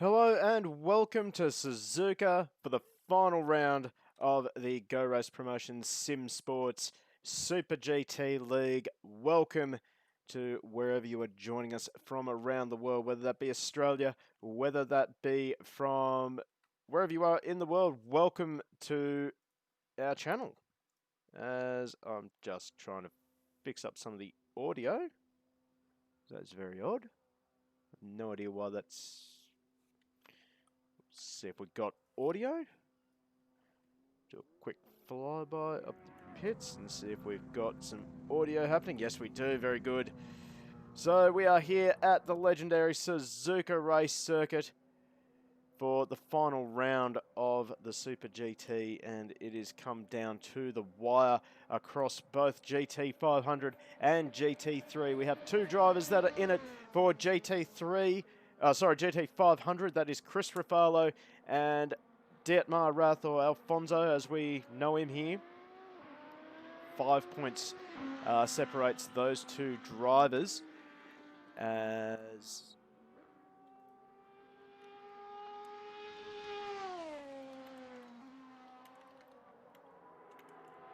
Hello and welcome to Suzuka for the final round of the Go Race Promotions Sim Sports Super GT League. Welcome to wherever you are joining us from around the world, whether that be Australia, whether that be from wherever you are in the world. Welcome to our channel. As I'm just trying to fix up some of the audio. That's very odd. No idea why that's... Let's see if we've got audio. Do a quick flyby up the pits and see if we've got some audio happening. Yes, we do. Very good. So we are here at the legendary Suzuka race circuit for the final round of the Super GT, and it has come down to the wire across both GT500 and GT3. We have two drivers that are in it for GT500. That is Chris Rafalo and Dietmar Rath, or Alfonso as we know him here. 5 points separates those two drivers, as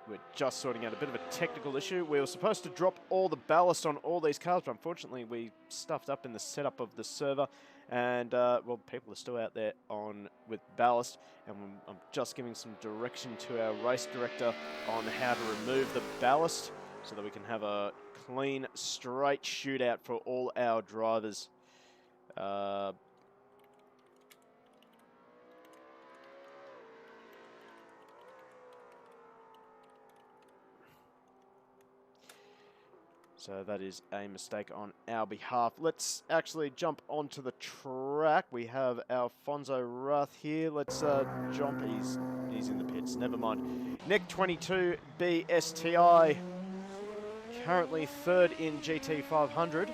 we're just sorting out a bit of a technical issue. We were supposed to drop all the ballast on all these cars, but unfortunately we stuffed up in the setup of the server, and well, people are still out there with ballast, and I'm just giving some direction to our race director on how to remove the ballast so that we can have a clean, straight shootout for all our drivers. So that is a mistake on our behalf. Let's actually jump onto the track. We have Alfonso Rath here. Let's jump. He's in the pits. Never mind. Nick 22 BSTI, currently third in GT500.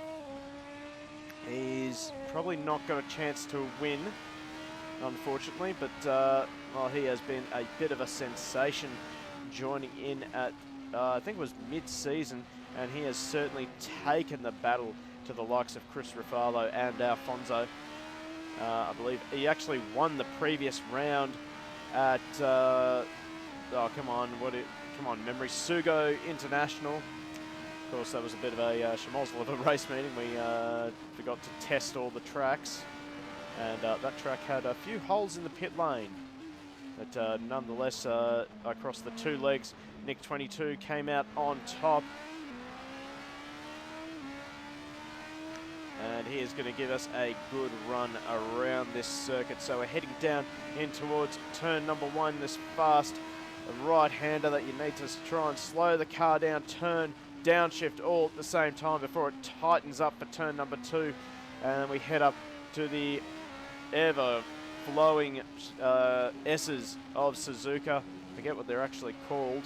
He's probably not got a chance to win, unfortunately, but well, he has been a bit of a sensation joining in at I think it was mid-season, and he has certainly taken the battle to the likes of Chris Rafalo and Alfonso. I believe he actually won the previous round at oh, come on, memory, Sugo International. Of course, that was a bit of a schmozzle of a race meeting. We forgot to test all the tracks, and that track had a few holes in the pit lane. But nonetheless, across the two legs, Nick 22 came out on top. And he is going to give us a good run around this circuit. So we're heading down in towards turn number one, this fast right-hander that you need to try and slow the car down, turn, downshift all at the same time before it tightens up for turn number two. And then we head up to the ever-flowing S's of Suzuka. I forget what they're actually called.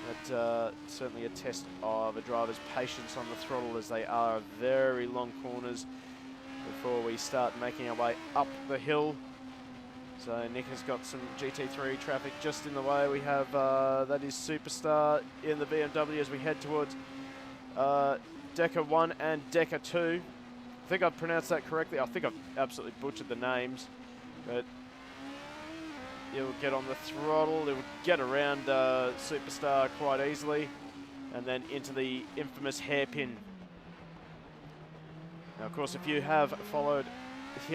But certainly a test of a driver's patience on the throttle, as they are very long corners before we start making our way up the hill. So Nick has got some GT3 traffic just in the way. We have, that is Superstar in the BMW as we head towards Deca 1 and Deca 2. I think I've pronounced that correctly. I think I've absolutely butchered the names, but it'll get on the throttle, it will get around Superstar quite easily, and then into the infamous hairpin. Now, of course, if you have followed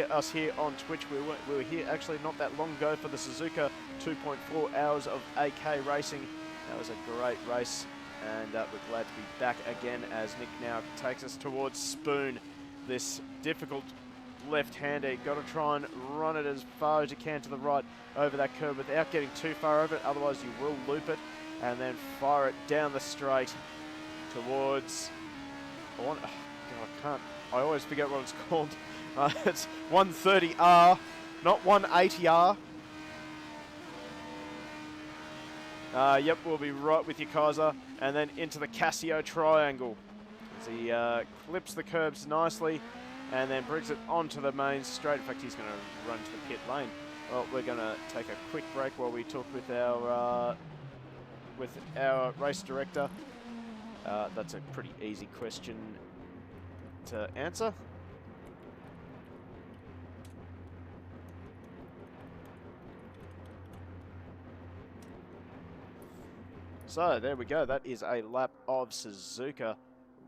us here on Twitch, we were here actually not that long ago for the Suzuka 2.4 hours of AK racing. That was a great race, and we're glad to be back again as Nick now takes us towards Spoon, this difficult left-hander. Got to try and run it as far as you can to the right over that curve without getting too far over it, otherwise you will loop it, and then fire it down the straight towards I always forget what it's called. It's 130R, not 180R. Yep, we'll be right with you, Kaiser, and then into the Casio triangle as he clips the curbs nicely and then brings it onto the main straight. In fact, he's going to run to the pit lane. Well, we're going to take a quick break while we talk with our race director. That's a pretty easy question to answer. So there we go. That is a lap of Suzuka.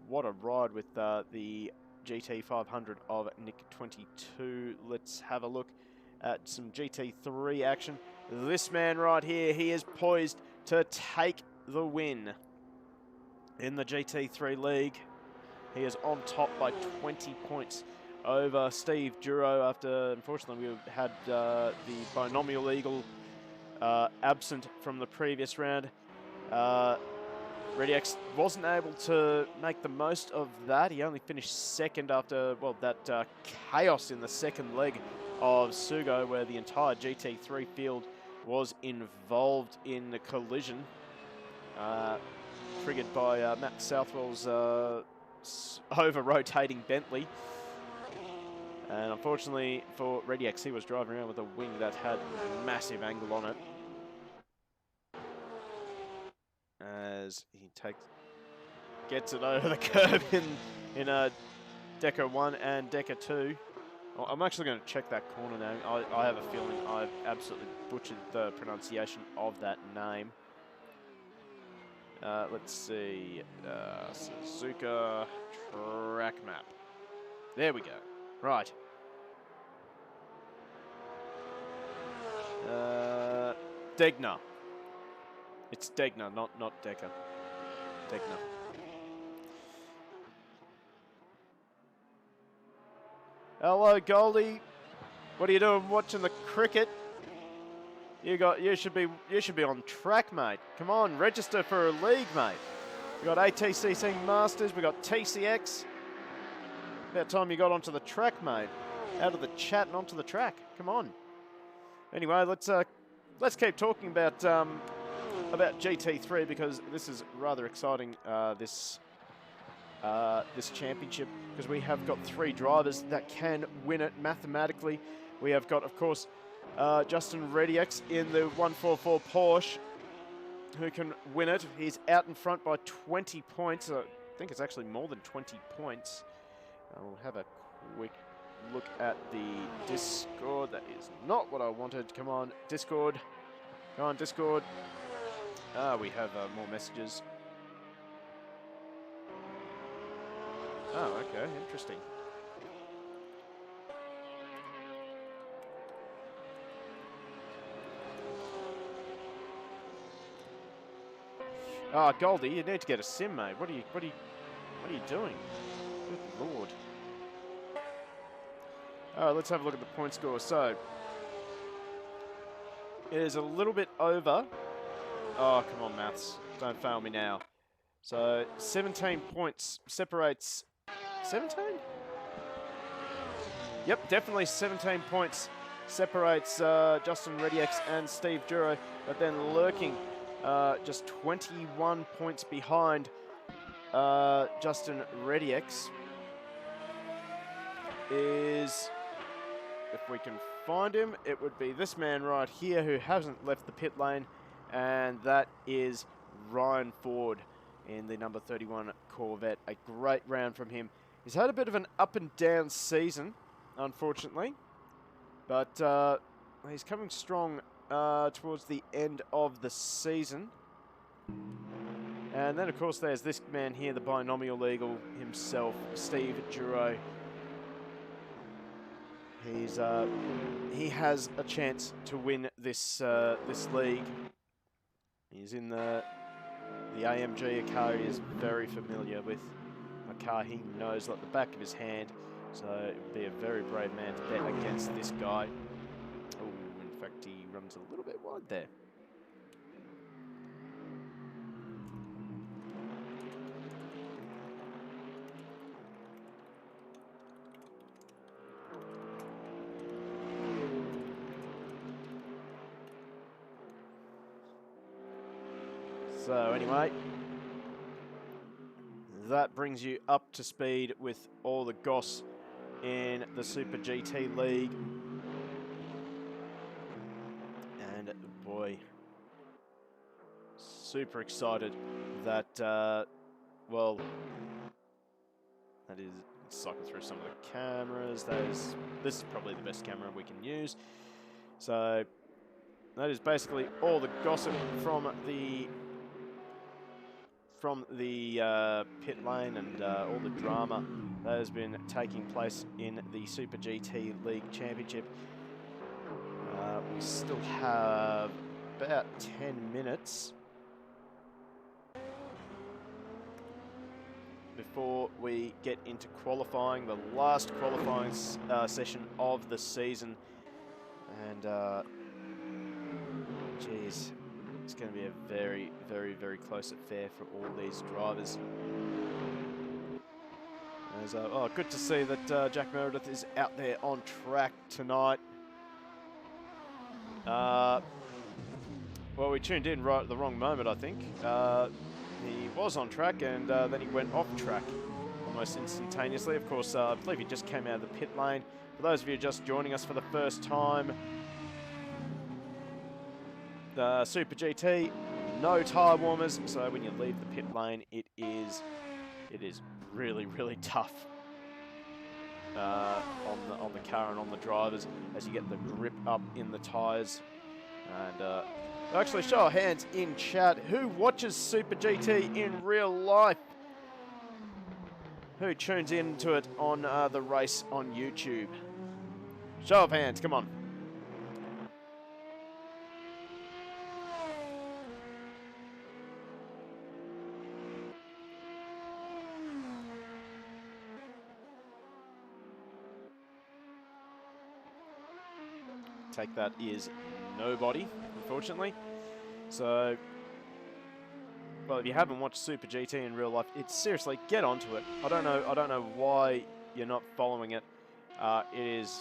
What a ride with the GT500 of Nick 22. Let's have a look at some GT3 action. This man right here, he is poised to take the win in the GT3 league. He is on top by 20 points over Steve Duro after, unfortunately, we had the binomial eagle absent from the previous round. ReadyX wasn't able to make the most of that. He only finished second after, well, that chaos in the second leg of Sugo, where the entire GT3 field was involved in the collision, triggered by Matt Southwell's over-rotating Bentley. And unfortunately for ReadyX, he was driving around with a wing that had a massive angle on it. As he gets it over the curb in Decker 1 and Decker 2. Well, I'm actually going to check that corner name. I have a feeling I've absolutely butchered the pronunciation of that name. Let's see. Suzuka track map. There we go. Right. Degner. It's Degner, not Decker. Degner. Hello, Goldie. What are you doing watching the cricket? You should be on track, mate. Come on, register for a league, mate. We got ATCC Masters, we got TCX. About time you got onto the track, mate. Out of the chat and onto the track. Come on. Anyway, let's keep talking about GT3, because this is rather exciting. This championship, because we have got 3 drivers that can win it mathematically. We have got, of course, Justin ReadyX in the 144 Porsche, who can win it. He's out in front by 20 points. I think it's actually more than 20 points. We'll have a quick look at the Discord. That is not what I wanted. Come on, Discord. Come on, Discord. We have more messages. Oh, okay, interesting. Oh, Goldie, you need to get a sim, mate. What are you doing? Good Lord. All right, let's have a look at the point score. So it is a little bit over. Oh, come on, maths. Don't fail me now. So 17 points separates. 17? Yep, definitely 17 points separates Justin ReadyX and Steve Duro, but then lurking just 21 points behind Justin ReadyX is, if we can find him, it would be this man right here who hasn't left the pit lane, and that is Ryan Ford in the number 31 Corvette. A great round from him. He's had a bit of an up and down season, unfortunately, but he's coming strong towards the end of the season. And then, of course, there's this man here, the binomial eagle himself, Steve Duro. He has a chance to win this this league. He's in the AMG, a car he is very familiar with, a car he knows like the back of his hand. So it would be a very brave man to bet against this guy. Oh, in fact, he runs a little bit wide there. So anyway, that brings you up to speed with all the goss in the Super GT League. And boy, super excited that, well, that is, cycle through some of the cameras. This is probably the best camera we can use. So that is basically all the gossip from the from the pit lane and all the drama that has been taking place in the Super GT League Championship. We still have about 10 minutes before we get into qualifying, the last qualifying session of the season. And, geez, it's going to be a very, very, very close affair for all these drivers. As, oh, good to see that Jack Meredith is out there on track tonight. Well, we tuned in right at the wrong moment, I think. He was on track, and then he went off track almost instantaneously. Of course, I believe he just came out of the pit lane. For those of you just joining us for the first time, the Super GT, no tyre warmers, so when you leave the pit lane, it is really, really tough on the car and on the drivers as you get the grip up in the tyres. And actually, show of hands in chat. Who watches Super GT in real life? Who tunes into it on the race on YouTube? Show of hands, come on. Take that is nobody, unfortunately. So, well, if you haven't watched Super GT in real life, it's seriously, get onto it. I don't know why you're not following it. It is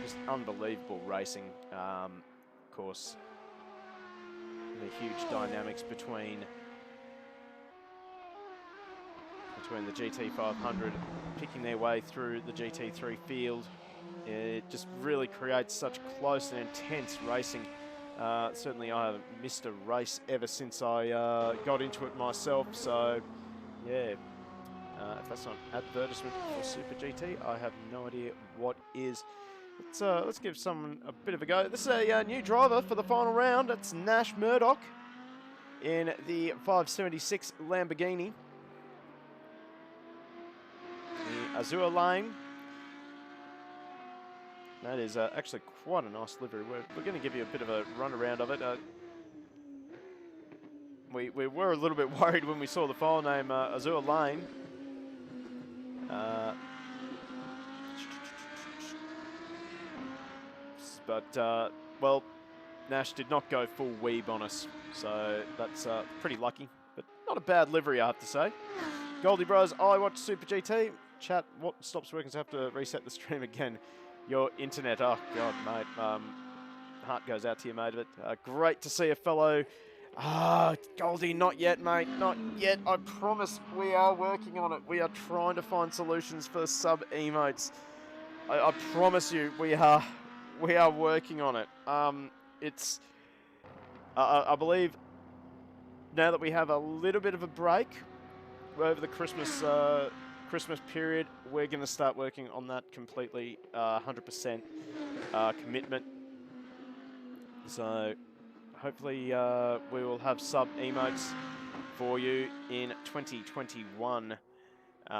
just unbelievable racing. Of course, the huge dynamics between the GT500 picking their way through the GT3 field. It just really creates such close and intense racing. Certainly I haven't missed a race ever since I got into it myself, so yeah. If that's not an advertisement for Super GT, I have no idea what is. Let's give someone a bit of a go. This is a new driver for the final round. It's Nash Murdoch in the 576 Lamborghini. The Azure Lane. That is actually quite a nice livery. We're going to give you a bit of a run around of it. We were a little bit worried when we saw the file name Azure Lane. But, well, Nash did not go full weeb on us, so that's pretty lucky. But not a bad livery, I have to say. Goldie Bros, I watch Super GT. Chat, what stops working, so I have to reset the stream again. Your internet, oh God, mate. Heart goes out to you, mate. But great to see a fellow. Goldie, not yet, mate. Not yet. I promise we are working on it. We are trying to find solutions for sub emotes. I promise you, we are working on it. It's. I believe now that we have a little bit of a break over the Christmas period, we're going to start working on that completely, 100% commitment. So hopefully we will have sub emotes for you in 2021. Boy,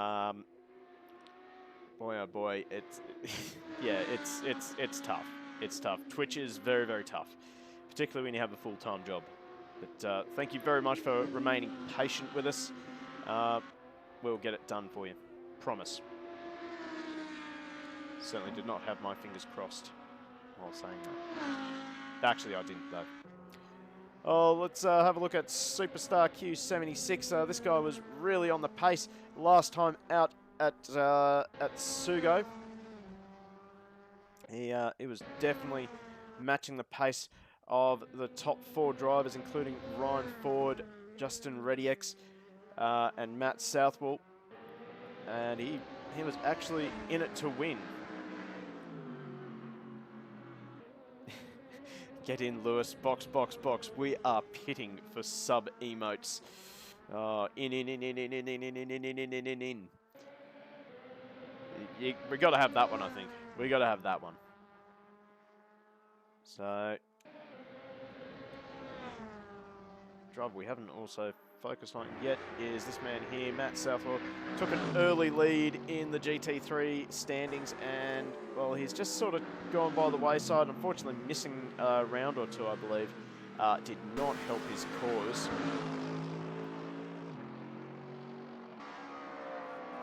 oh boy, it's yeah, it's tough. It's tough. Twitch is very, very tough, particularly when you have a full-time job. But thank you very much for remaining patient with us. We'll get it done for you. Promise. Certainly did not have my fingers crossed while saying that. Actually, I didn't, though. Oh, let's have a look at Superstar Q76. This guy was really on the pace last time out at Sugo. He was definitely matching the pace of the top 4 drivers, including Ryan Ford, Justin Rediex, and Matt Southwell. And he was actually in it to win. Get in, Lewis. Box, box, box. We are pitting for sub emotes. In. We got to have that one, I think. We got to have that one. So, driver we haven't also focus on yet is this man here, Matt Southwell. Took an early lead in the GT3 standings, and, well, he's just sort of gone by the wayside, unfortunately missing a round or two, I believe. Did not help his cause.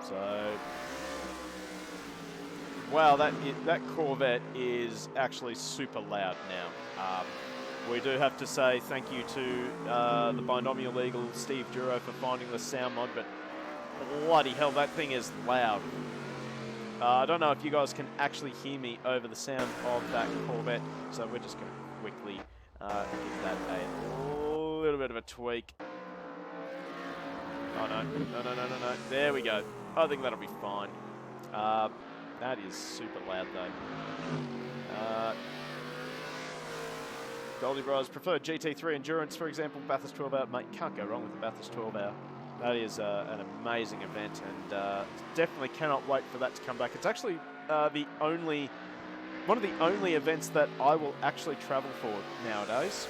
So, wow, that Corvette is actually super loud now. We do have to say thank you to the Binomial Eagle, Steve Duro, for finding the sound mod, but bloody hell, that thing is loud. I don't know if you guys can actually hear me over the sound of that Corvette, so we're just going to quickly give that a little bit of a tweak. Oh, no. There we go. I think that'll be fine. That is super loud, though. Goldie Bros prefer GT3 Endurance, for example. Bathurst 12 Hour. Mate, can't go wrong with the Bathurst 12 Hour. That is an amazing event, and definitely cannot wait for that to come back. It's actually one of the only events that I will actually travel for nowadays.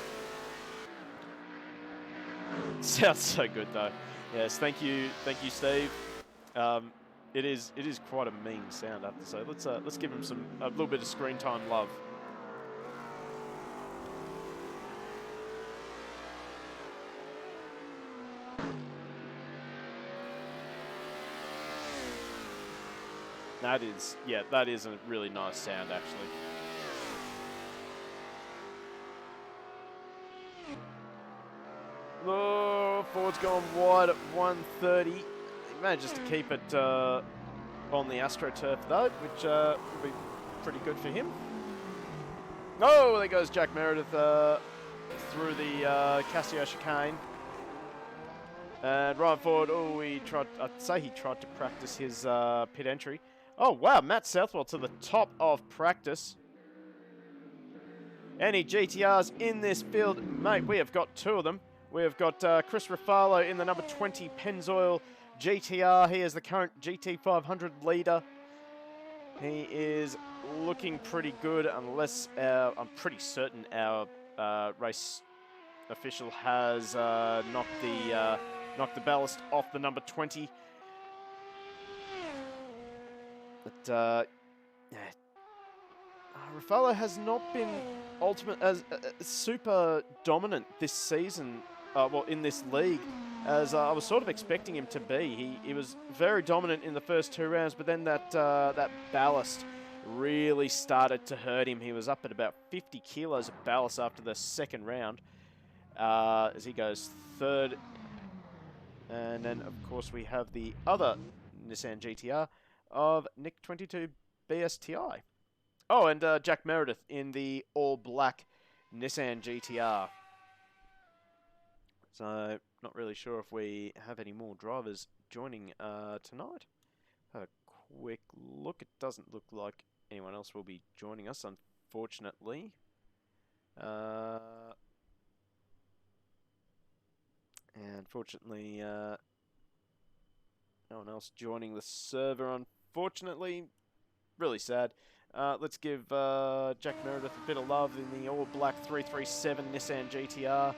Sounds so good, though. Yes, thank you, Steve. It is quite a mean sound, I have to say. Let's give him a little bit of screen time love. That is a really nice sound, actually. Oh, Ford's gone wide at 130. He manages to keep it on the AstroTurf, though, which will be pretty good for him. Oh, there goes Jack Meredith through the Casio chicane. And Ryan Ford, I'd say he tried to practice his pit entry. Oh, wow, Matt Southwell to the top of practice. Any GTRs in this field? Mate, we have got two of them. We have got Chris Ruffalo in the number 20 Pennzoil GTR. He is the current GT500 leader. He is looking pretty good, unless I'm pretty certain our race official has knocked the ballast off the number 20. But Ruffalo has not been super dominant this season. Well, in this league, as I was sort of expecting him to be. He was very dominant in the first two rounds, but then that ballast really started to hurt him. He was up at about 50 kilos of ballast after the second round, as he goes third. And then, of course, we have the other Nissan GTR of Nick 22 BSTI. Oh, and Jack Meredith in the all-black Nissan GTR. So, not really sure if we have any more drivers joining tonight. Have a quick look. It doesn't look like anyone else will be joining us, unfortunately. And unfortunately, no one else joining the server, unfortunately. Really sad. Let's give Jack Meredith a bit of love in the all-black 337 Nissan GTR.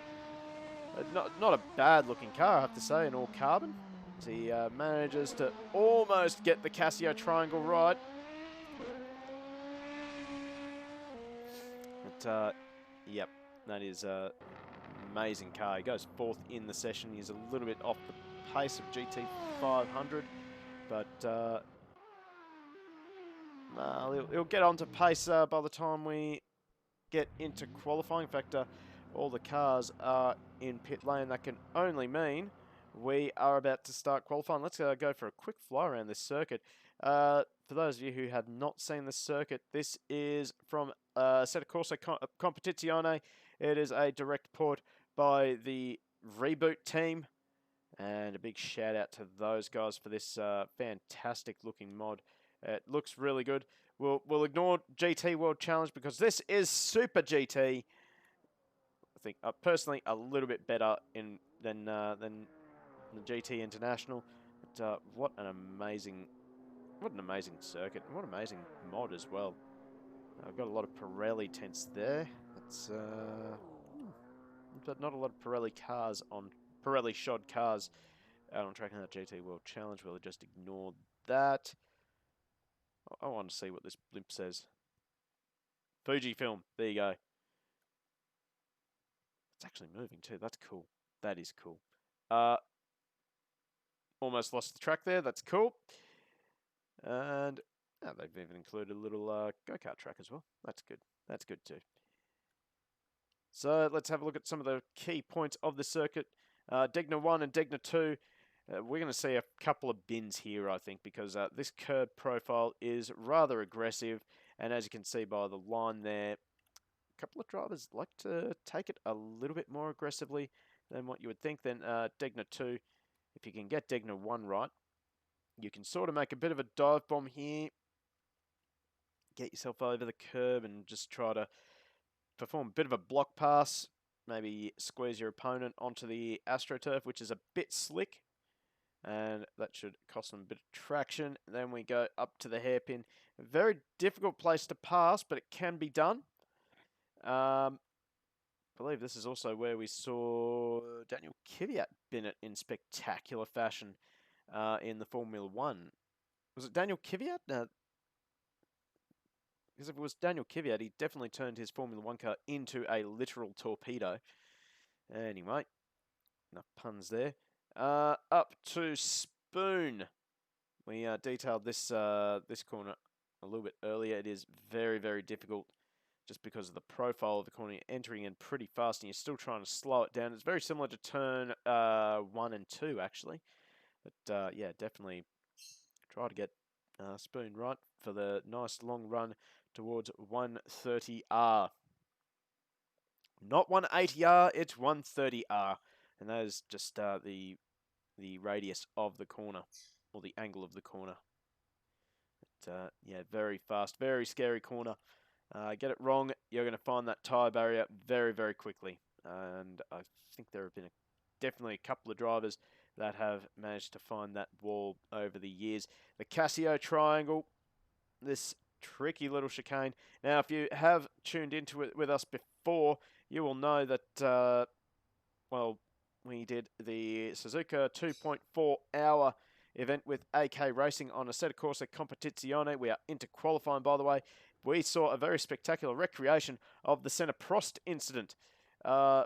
Not a bad-looking car, I have to say, in all carbon. As he manages to almost get the Casio triangle right. But, yep, that is an amazing car. He goes fourth in the session. He's a little bit off the pace of GT500, but he'll get onto pace by the time we get into qualifying. In fact, all the cars are in pit lane. That can only mean we are about to start qualifying. Let's go for a quick fly around this circuit. For those of you who have not seen the circuit, this is from Assetto Corsa Competizione. It is a direct port by the Reboot team. And a big shout out to those guys for this fantastic looking mod. It looks really good. We'll ignore GT World Challenge because this is Super GT. I think personally a little bit better than the GT International. But what an amazing circuit! What an amazing mod as well. I've got a lot of Pirelli tents there. That's but not a lot of Pirelli cars on Pirelli shod cars out on track in that GT World Challenge. We'll just ignore that. I want to see what this blimp says. Fujifilm. There you go. It's actually moving too. That's cool. That is cool. Almost lost the track there. That's cool. And they've even included a little go-kart track as well. That's good. That's good too. So let's have a look at some of the key points of the circuit. Degner 1 and Degner 2. We're going to see a couple of bins here, I think, because this curb profile is rather aggressive. And as you can see by the line there, a couple of drivers like to take it a little bit more aggressively than what you would think. Then Degner 2, if you can get Degner 1 right, you can sort of make a bit of a dive bomb here. Get yourself over the curb and just try to perform a bit of a block pass. Maybe squeeze your opponent onto the AstroTurf, which is a bit slick. And that should cost them a bit of traction. Then we go up to the hairpin. A very difficult place to pass, but it can be done. I believe this is also where we saw Daniel Kvyat bin it in spectacular fashion in the Formula 1. Was it Daniel Kvyat? Because if it was Daniel Kvyat, he definitely turned his Formula 1 car into a literal torpedo. Anyway, enough puns there. Up to Spoon. We detailed this this corner a little bit earlier. It is very, very difficult just because of the profile of the corner. You're entering in pretty fast and you're still trying to slow it down. It's very similar to turn 1 and 2, actually. But yeah, definitely try to get Spoon right for the nice long run towards 130R. Not 180R, it's 130R. And that is just the radius of the corner, or the angle of the corner. But yeah, very fast, very scary corner. Get it wrong, you're going to find that tyre barrier very, very quickly. And I think there have been definitely a couple of drivers that have managed to find that wall over the years. The Casio triangle, this tricky little chicane. Now, if you have tuned into it with us before, you will know that, well, we did the Suzuka 2.4 hour event with AK Racing on Assetto Corsa Competizione. We are into qualifying, by the way. We saw a very spectacular recreation of the Senna Prost incident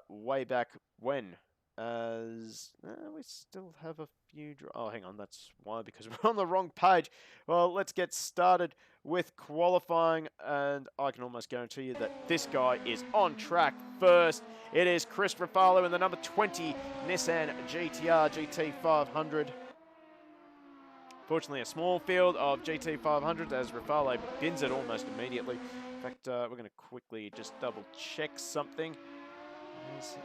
way back when. As we still have a few... Oh, hang on, that's why, because we're on the wrong page. Well, let's get started with qualifying, and I can almost guarantee you that this guy is on track first. It is Chris Rafalo in the number 20 Nissan GTR GT500. Fortunately, a small field of GT500 as Rafalo bins it almost immediately. In fact, we're going to quickly just double check something. Has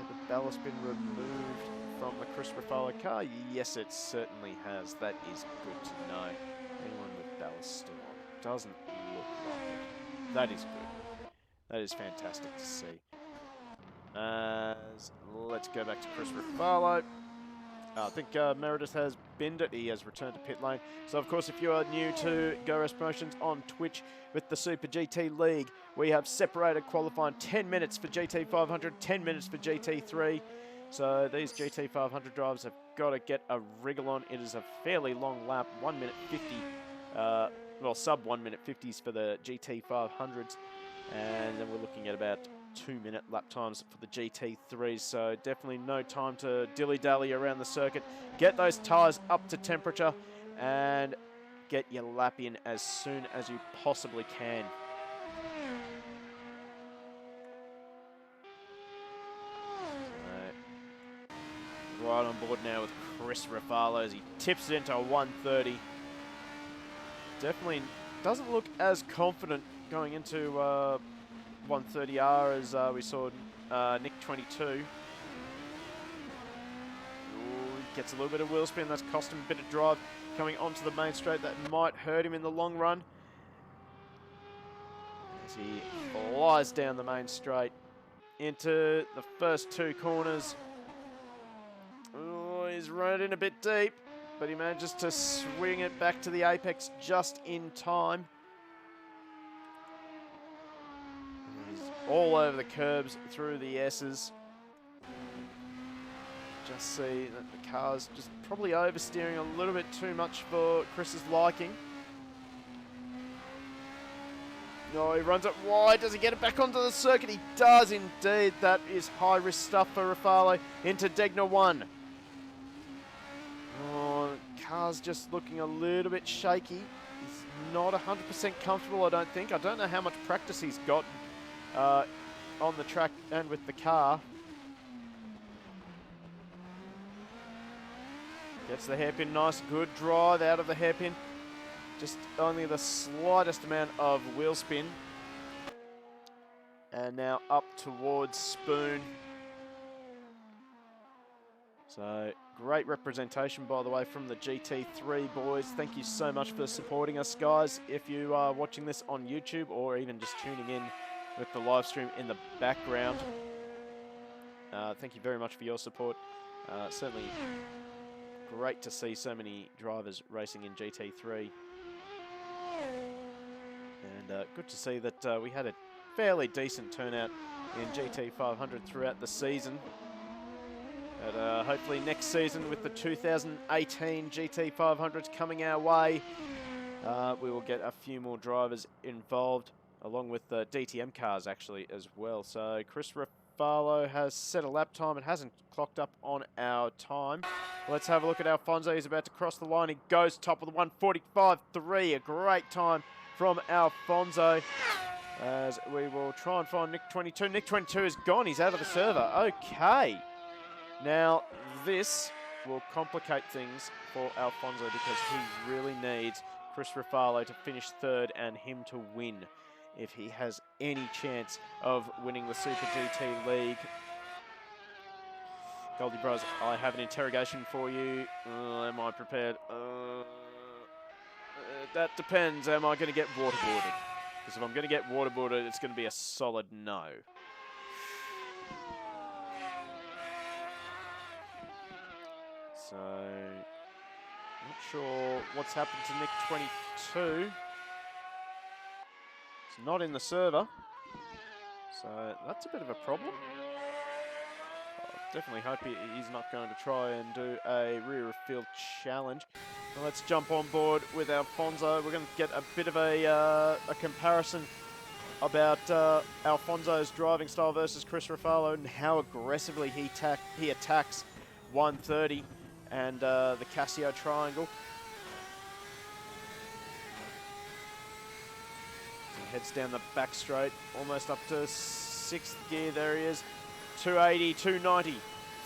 the ballast been removed from the Chris Rafalo car? Yes, it certainly has. That is good to know. Anyone with ballast still on? Doesn't look like it. That is good. That is fantastic to see. Let's go back to Chris Rafalo. I think Meredith has binned it. He has returned to pit lane. So, of course, if you are new to Go Race Promotions on Twitch with the Super GT League, we have separated qualifying 10 minutes for GT500, 10 minutes for GT3. So these GT500 drivers have got to get a wriggle on. It is a fairly long lap, 1 minute 50. Well, sub 1 minute 50s for the GT500s. And then we're looking at about 2-minute lap times for the GT3s, so definitely no time to dilly-dally around the circuit. Get those tyres up to temperature and get your lap in as soon as you possibly can. So, right on board now with Chris Rafalo as he tips it into a 130. Definitely doesn't look as confident going into 130R as we saw Nick 22. Ooh, gets a little bit of wheel spin. That's cost him a bit of drive coming onto the main straight. That might hurt him in the long run. As he flies down the main straight into the first two corners. Ooh, he's run in a bit deep, but he manages to swing it back to the apex just in time. All over the curbs, through the S's. see that the car's just probably oversteering a little bit too much for Chris's liking. No, he runs it wide. Does he get it back onto the circuit? He does indeed. That is high-risk stuff for Rafale into Degner 1. Oh, the car's just looking a little bit shaky. He's not 100% comfortable, I don't think. I don't know how much practice he's got on the track and with the car. Gets the hairpin, nice, good drive out of the hairpin. Just only the slightest amount of wheel spin. And now up towards Spoon. So, great representation, by the way, from the GT3 boys. Thank you so much for supporting us, guys. If you are watching this on YouTube or even just tuning in with the live stream in the background, thank you very much for your support. Certainly great to see so many drivers racing in GT3. And good to see that we had a fairly decent turnout in GT500 throughout the season. But hopefully next season with the 2018 GT500s coming our way, we will get a few more drivers involved, along with the DTM cars actually as well. So Chris Rafalo has set a lap time. It hasn't clocked up on our time. Let's have a look at Alfonso. He's about to cross the line. He goes top of the 1:45.3. A great time from Alfonso. As we will try and find Nick 22. Nick 22 is gone. He's out of the server. Okay. Now, this will complicate things for Alfonso because he really needs Chris Rafalo to finish third and him to win if he has any chance of winning the Super GT League. Goldie Bros, I have an interrogation for you. Am I prepared? That depends. Am I going to get waterboarded? Because if I'm going to get waterboarded, it's going to be a solid no. So, not sure what's happened to Nick 22. It's not in the server. So, that's a bit of a problem. I definitely hope he's not going to try and do a rear of field challenge. Now let's jump on board with Alfonso. We're going to get a bit of a comparison about Alfonso's driving style versus Chris Rafalo and how aggressively he attacks 130 and the Casio triangle. He heads down the back straight, almost up to 6th gear. There he is. 280, 290,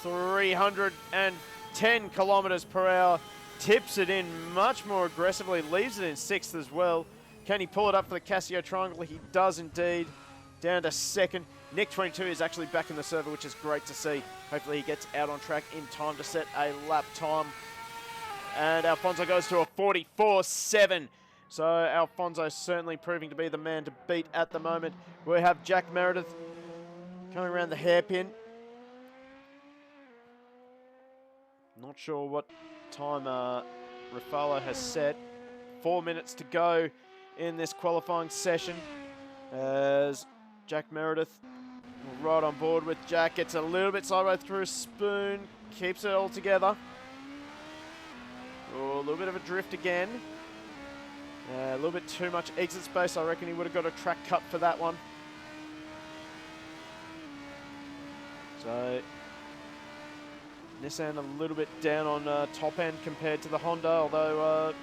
310 kilometers per hour. Tips it in much more aggressively, leaves it in 6th as well. Can he pull it up for the Casio triangle? He does indeed. Down to 2nd. Nick 22 is actually back in the server, which is great to see. Hopefully he gets out on track in time to set a lap time. And Alfonso goes to a 44.7. So Alfonso certainly proving to be the man to beat at the moment. We have Jack Meredith coming around the hairpin. Not sure what time Rafalo has set. 4 minutes to go in this qualifying session. As Jack Meredith right on board with Jack. Gets a little bit sideways through Spoon. Keeps it all together. Oh, a little bit of a drift again. A little bit too much exit space. I reckon he would have got a track cut for that one. So, Nissan a little bit down on top end compared to the Honda, although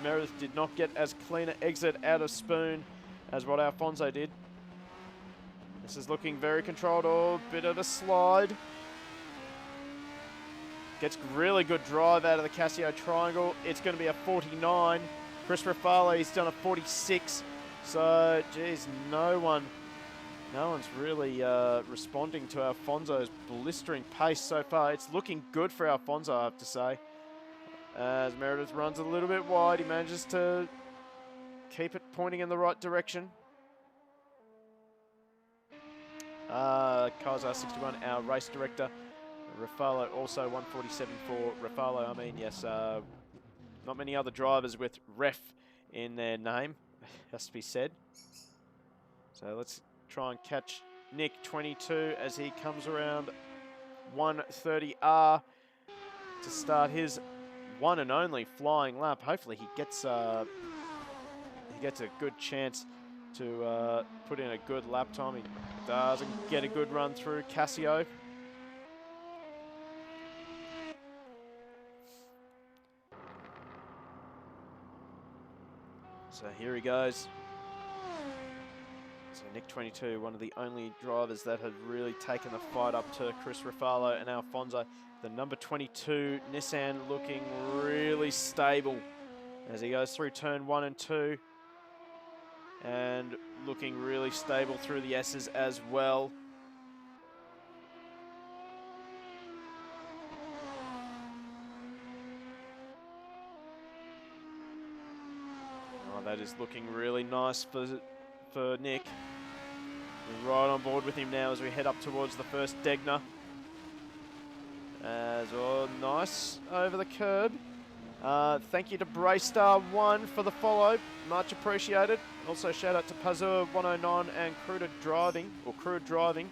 Meredith did not get as clean an exit out of Spoon as what Alfonso did. This is looking very controlled. Oh, bit of a slide. Gets really good drive out of the Casio triangle. It's going to be a 49. Chris Rafalo, he's done a 46. So, geez, no one's really responding to Alfonso's blistering pace so far. It's looking good for Alfonso, I have to say. As Meredith runs a little bit wide, he manages to keep it pointing in the right direction. Kazar 61, our race director. Rafalo also 147 for Rafalo. I mean, yes, not many other drivers with ref in their name, has to be said. So let's try and catch Nick 22 as he comes around 130R. to start his one and only flying lap. Hopefully he gets a good chance to put in a good lap time. He doesn't get a good run through Casio. So here he goes. So Nick 22, one of the only drivers that have really taken the fight up to Chris Ruffalo and Alfonso. The number 22 Nissan looking really stable as he goes through turn 1 and 2. And looking really stable through the S's as well. Oh, that is looking really nice for Nick. We're right on board with him now as we head up towards the first Degner. As well, nice over the curb. Thank you to Braystar 1 for the follow, much appreciated. Also shout out to Pazur 109 and Cruder Driving.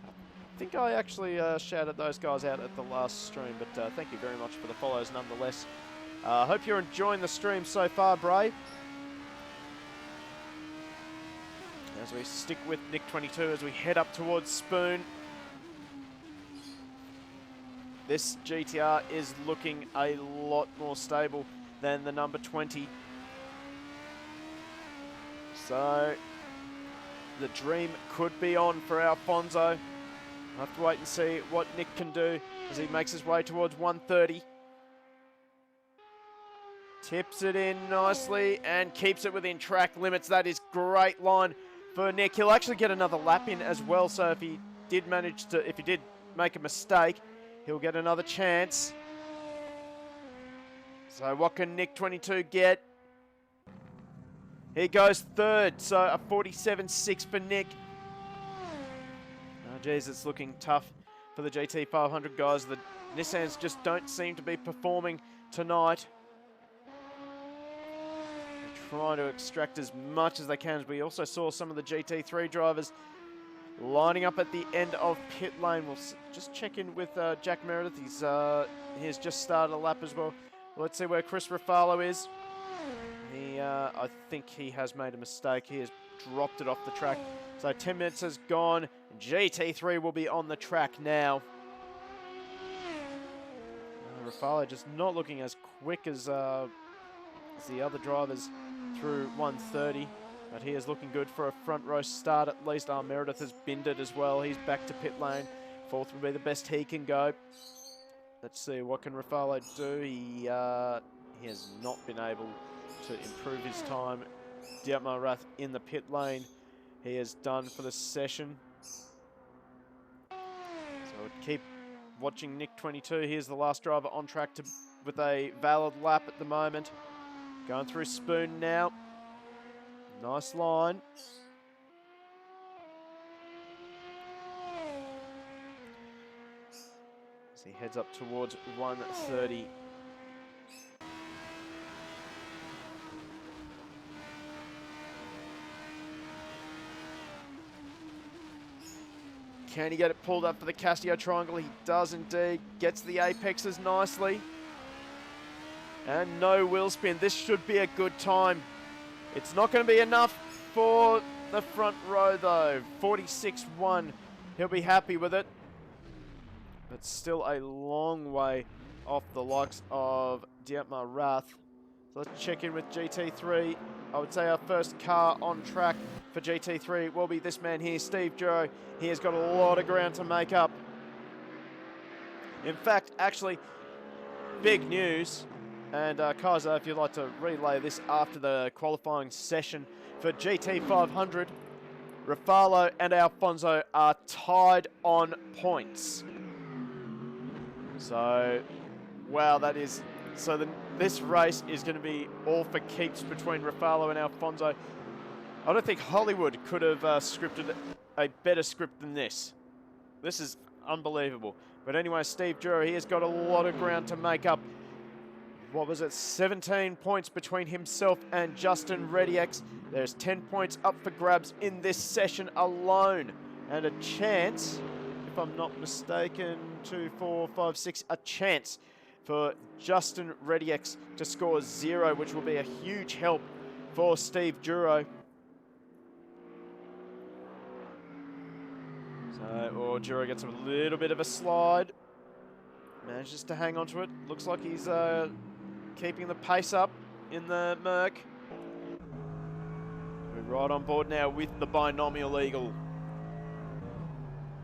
I think I actually shouted those guys out at the last stream, but thank you very much for the follows nonetheless. Hope you're enjoying the stream so far, Bray. As we stick with Nick 22 as we head up towards Spoon. This GTR is looking a lot more stable than the number 20. So the dream could be on for Alfonso. I'll have to wait and see what Nick can do as he makes his way towards 130. Tips it in nicely and keeps it within track limits. That is great line for Nick. He'll actually get another lap in as well. So if he did make a mistake, he'll get another chance. So what can Nick 22 get? He goes third, so a 47.6 for Nick. Oh, geez, it's looking tough for the GT500 guys. The Nissans just don't seem to be performing tonight. They're trying to extract as much as they can. We also saw some of the GT3 drivers lining up at the end of pit lane. We'll just check in with Jack Meredith. He has just started a lap as well. Let's see where Chris Ruffalo is. I think he has made a mistake. He has dropped it off the track. So 10 minutes has gone. GT3 will be on the track now. Ruffalo just not looking as quick as the other drivers through 130. But he is looking good for a front row start at least. Meredith has binned it as well. He's back to pit lane. Fourth will be the best he can go. Let's see, what can Ruffalo do? He has not been able to improve his time. Dietmar Rath in the pit lane. He is done for the session. So we'll keep watching Nick 22. Here's the last driver on track with a valid lap at the moment. Going through Spoon now. Nice line. As he heads up towards 130. Can he get it pulled up for the Casio triangle? He does indeed. Gets the apexes nicely. And no wheel spin. This should be a good time. It's not going to be enough for the front row though. 46.1. He'll be happy with it. But still a long way off the likes of Dietmar Rath. So let's check in with GT3. I would say our first car on track for GT3 will be this man here, Steve Juro. He has got a lot of ground to make up. In fact, actually, big news. And Kaiser, if you'd like to relay this after the qualifying session for GT500, Ruffalo and Alfonso are tied on points. So, wow, that is... So this race is going to be all for keeps between Ruffalo and Alfonso. I don't think Hollywood could have scripted a better script than this. This is unbelievable. But anyway, Steve Juro, he has got a lot of ground to make up. What was it? 17 points between himself and Justin Rediex. There's 10 points up for grabs in this session alone. And a chance, if I'm not mistaken, 2, 4, 5, 6, a chance for Justin Rediex to score 0, which will be a huge help for Steve Duro. So, Duro gets a little bit of a slide. Manages to hang on to it. Looks like he's keeping the pace up in the Merc. We're right on board now with the Binomial Eagle.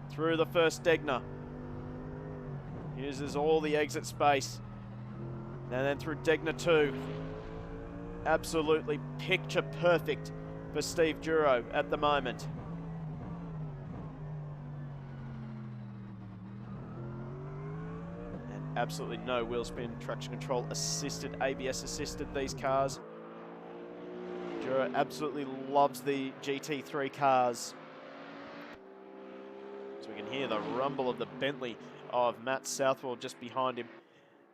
Through the first Degner. Uses all the exit space. And then through Degner 2. Absolutely picture perfect for Steve Duro at the moment. And absolutely no wheel spin, traction control assisted, ABS assisted these cars. Duro absolutely loves the GT3 cars. So we can hear the rumble of the Bentley of Matt Southwell just behind him.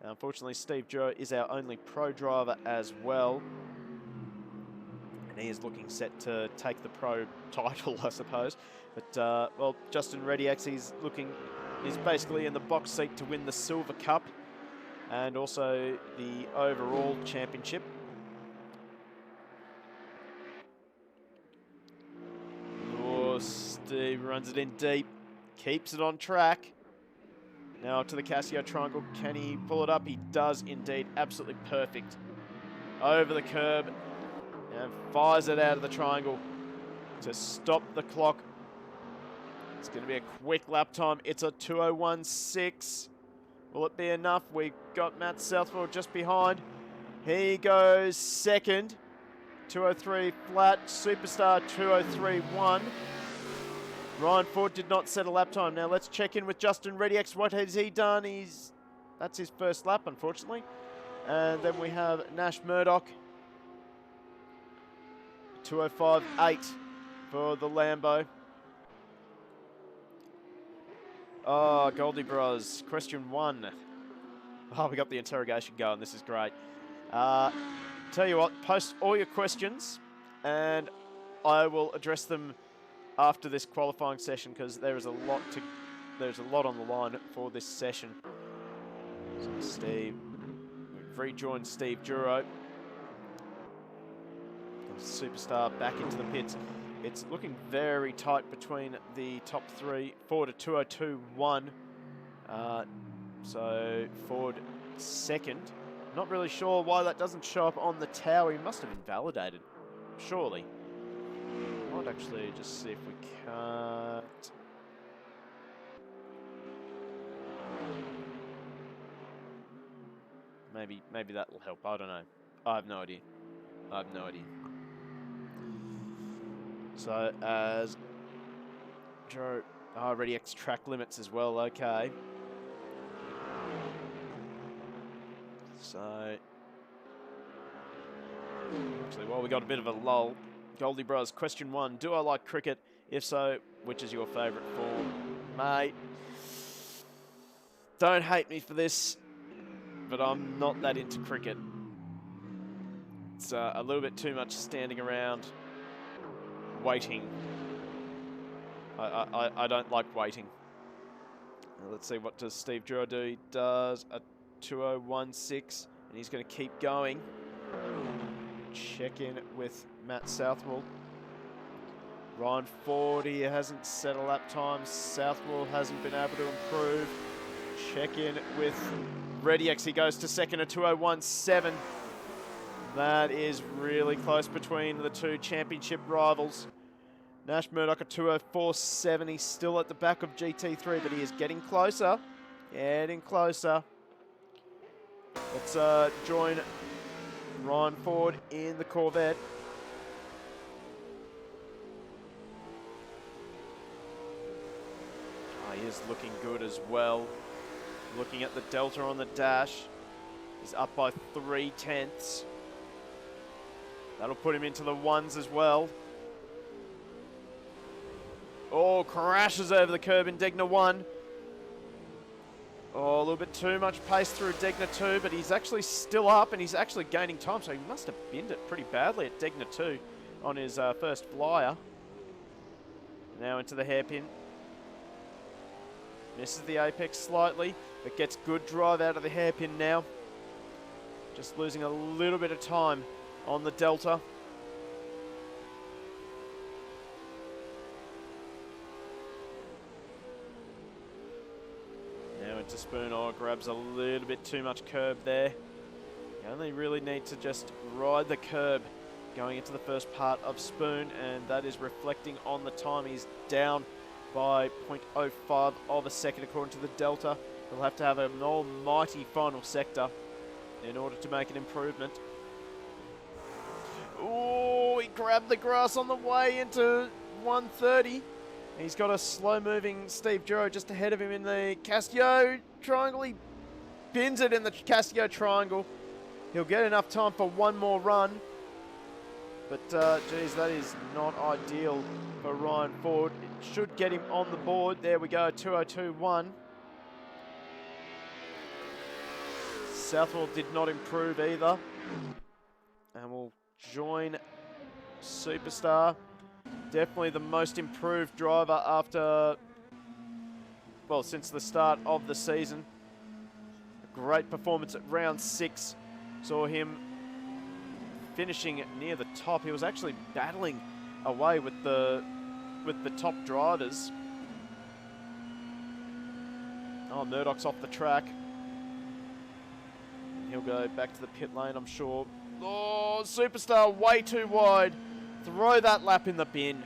Unfortunately, Steve Duro is our only pro driver as well. And he is looking set to take the pro title, I suppose. But, well, Justin Rediex, he's basically in the box seat to win the Silver Cup and also the overall championship. Oh, Steve runs it in deep, keeps it on track. Now to the Casio triangle, can he pull it up? He does indeed, absolutely perfect. Over the curb and fires it out of the triangle to stop the clock. It's going to be a quick lap time. It's a 2:01.6. Will it be enough? We've got Matt Southwell just behind. He goes second. 2:03 flat. Superstar 2:03.1. Ryan Ford did not set a lap time. Now let's check in with Justin Rediex. What has he done? That's his first lap, unfortunately. And then we have Nash Murdoch. 2:05.8 for the Lambo. Oh, Goldie Bros. Question 1. Oh, we got the interrogation going. This is great. Tell you what, post all your questions and I will address them after this qualifying session because there's a lot on the line for this session. So we've rejoined Steve Duro. Superstar back into the pits. It's looking very tight between the top 3. Ford at 2:02.1. So Ford second. Not really sure why that doesn't show up on the tower. He must have invalidated, surely. Might actually just see if we can't. Maybe that will help. I don't know. I have no idea. So as Joe, Rediex track limits as well. Okay. So actually, well, we got a bit of a lull. Goldie Bros. Question 1: do I like cricket? If so, which is your favourite form, mate? Don't hate me for this, but I'm not that into cricket. It's a little bit too much standing around waiting. I don't like waiting. Let's see, what does Steve Duro do? He does a 2:01.6, and he's going to keep going. Check in with Matt Southwell. Ryan Ford, he hasn't set a lap time. Southwell hasn't been able to improve. Check in with Rediex. He goes to second at 2:01.7. That is really close between the two championship rivals. Nash Murdoch at 2:04.7. He's still at the back of GT3, but he is getting closer. Getting closer. Let's join Ryan Ford in the Corvette. Oh, he is looking good as well. Looking at the delta on the dash. He's up by 0.3. That'll put him into the ones as well. Oh, crashes over the curb in Degner 1. Oh, a little bit too much pace through Degner 2, but he's actually still up and he's actually gaining time, so he must have binned it pretty badly at Degner 2 on his first flyer. Now into the hairpin. Misses the apex slightly, but gets good drive out of the hairpin now. Just losing a little bit of time on the delta. Now into Spoon. Oh, grabs a little bit too much curb there. You only really need to just ride the curb going into the first part of Spoon, and that is reflecting on the time. He's down by 0.05 of a second according to the delta. He'll have to have an almighty final sector in order to make an improvement. Oh, he grabbed the grass on the way into 130. He's got a slow-moving Steve Giro just ahead of him in the Castillo triangle. He pins it in the Castillo triangle. He'll get enough time for one more run. But, geez, that is not ideal for Ryan Ford. It should get him on the board. There we go, 2:02.1. Southwell did not improve either. And we'll join Superstar. Definitely the most improved driver after, well, since the start of the season. A great performance at round 6. Saw him finishing near the top. He was actually battling away with the top drivers. Oh, Murdoch's off the track. He'll go back to the pit lane, I'm sure. Oh, Superstar way too wide. Throw that lap in the bin.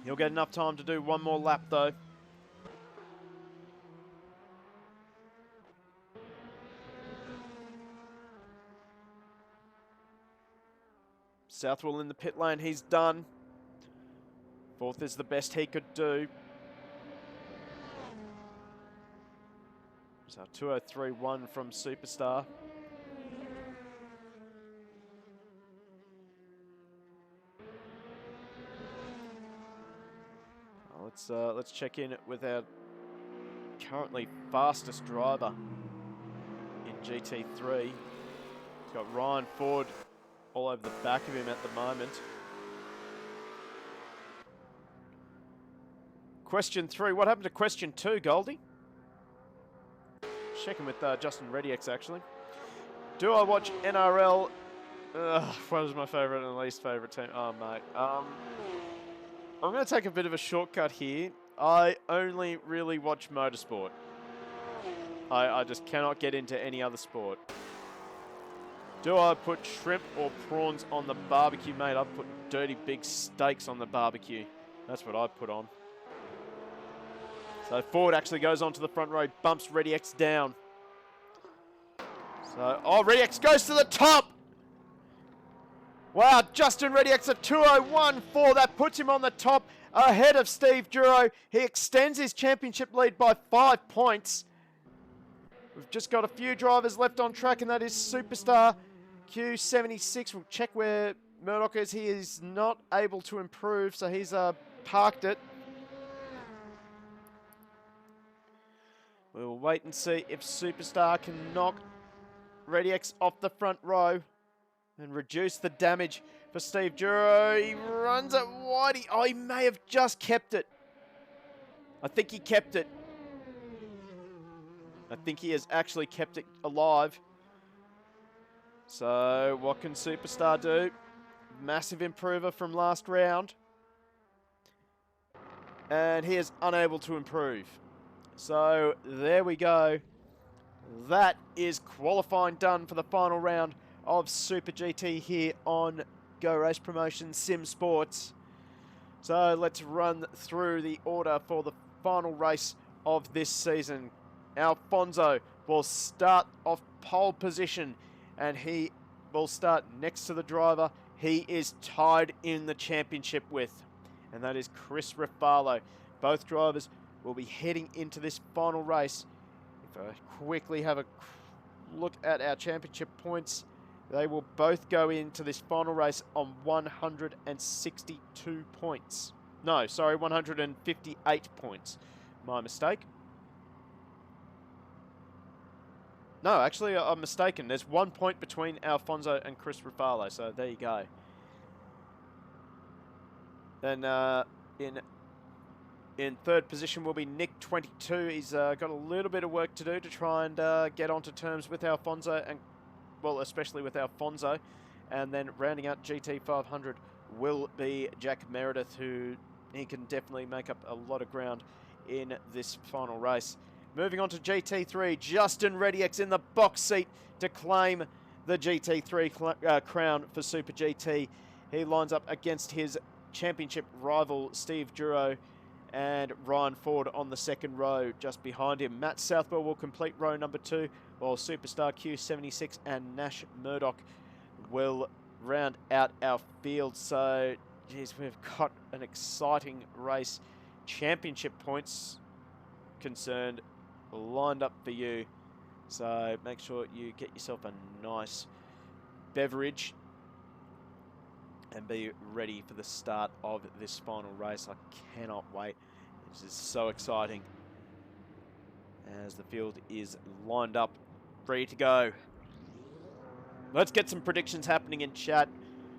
He'll get enough time to do one more lap though. Southwell in the pit lane, he's done. Fourth is the best he could do. So 2:03.1 from Superstar. Let's check in with our currently fastest driver in GT3. He's got Ryan Ford all over the back of him at the moment. Question 3. What happened to question 2, Goldie? Checking with Justin Rediex, actually. Do I watch NRL? What is my favourite and least favourite team? Oh, mate. I'm going to take a bit of a shortcut here. I only really watch motorsport. I just cannot get into any other sport. Do I put shrimp or prawns on the barbecue? Mate, I put dirty big steaks on the barbecue. That's what I put on. So Ford actually goes onto the front row, bumps Rediex down. So, oh, Rediex goes to the top! Wow, Justin Rediex at 2:01.4. That puts him on the top ahead of Steve Giro. He extends his championship lead by 5 points. We've just got a few drivers left on track, and that is Superstar Q76. We'll check where Murdoch is. He is not able to improve, so he's parked it. We'll wait and see if Superstar can knock Rediex off the front row and reduce the damage for Steve Giro. He runs it wide. Oh, he may have just kept it. I think he kept it. I think he has actually kept it alive. So what can Superstar do? Massive improver from last round. And he is unable to improve. So there we go. That is qualifying done for the final round of Super GT here on Go Race Promotions Sim Sports. So let's run through the order for the final race of this season. Alfonso will start off pole position, and he will start next to the driver he is tied in the championship with, and that is Chris Rafalo. Both drivers will be heading into this final race. If I quickly have a look at our championship points, they will both go into this final race on 162 points. No, sorry, 158 points. My mistake. No, actually, I'm mistaken. There's 1 point between Alfonso and Chris Rafalo, so there you go. Then in In third position will be Nick 22. He's got a little bit of work to do to try and get onto terms with Alfonso, and well, especially with Alfonso. And then rounding out GT500 will be Jack Meredith, who he can definitely make up a lot of ground in this final race. Moving on to GT3, Justin Rediex in the box seat to claim the GT3 crown for Super GT. He lines up against his championship rival Steve Duro and Ryan Ford on the second row just behind him. Matt Southwell will complete row number 2, while Superstar Q76 and Nash Murdoch will round out our field. So, geez, we've got an exciting race. Championship points concerned lined up for you. So make sure you get yourself a nice beverage and be ready for the start of this final race. I cannot wait. This is so exciting as the field is lined up, ready to go. Let's get some predictions happening in chat.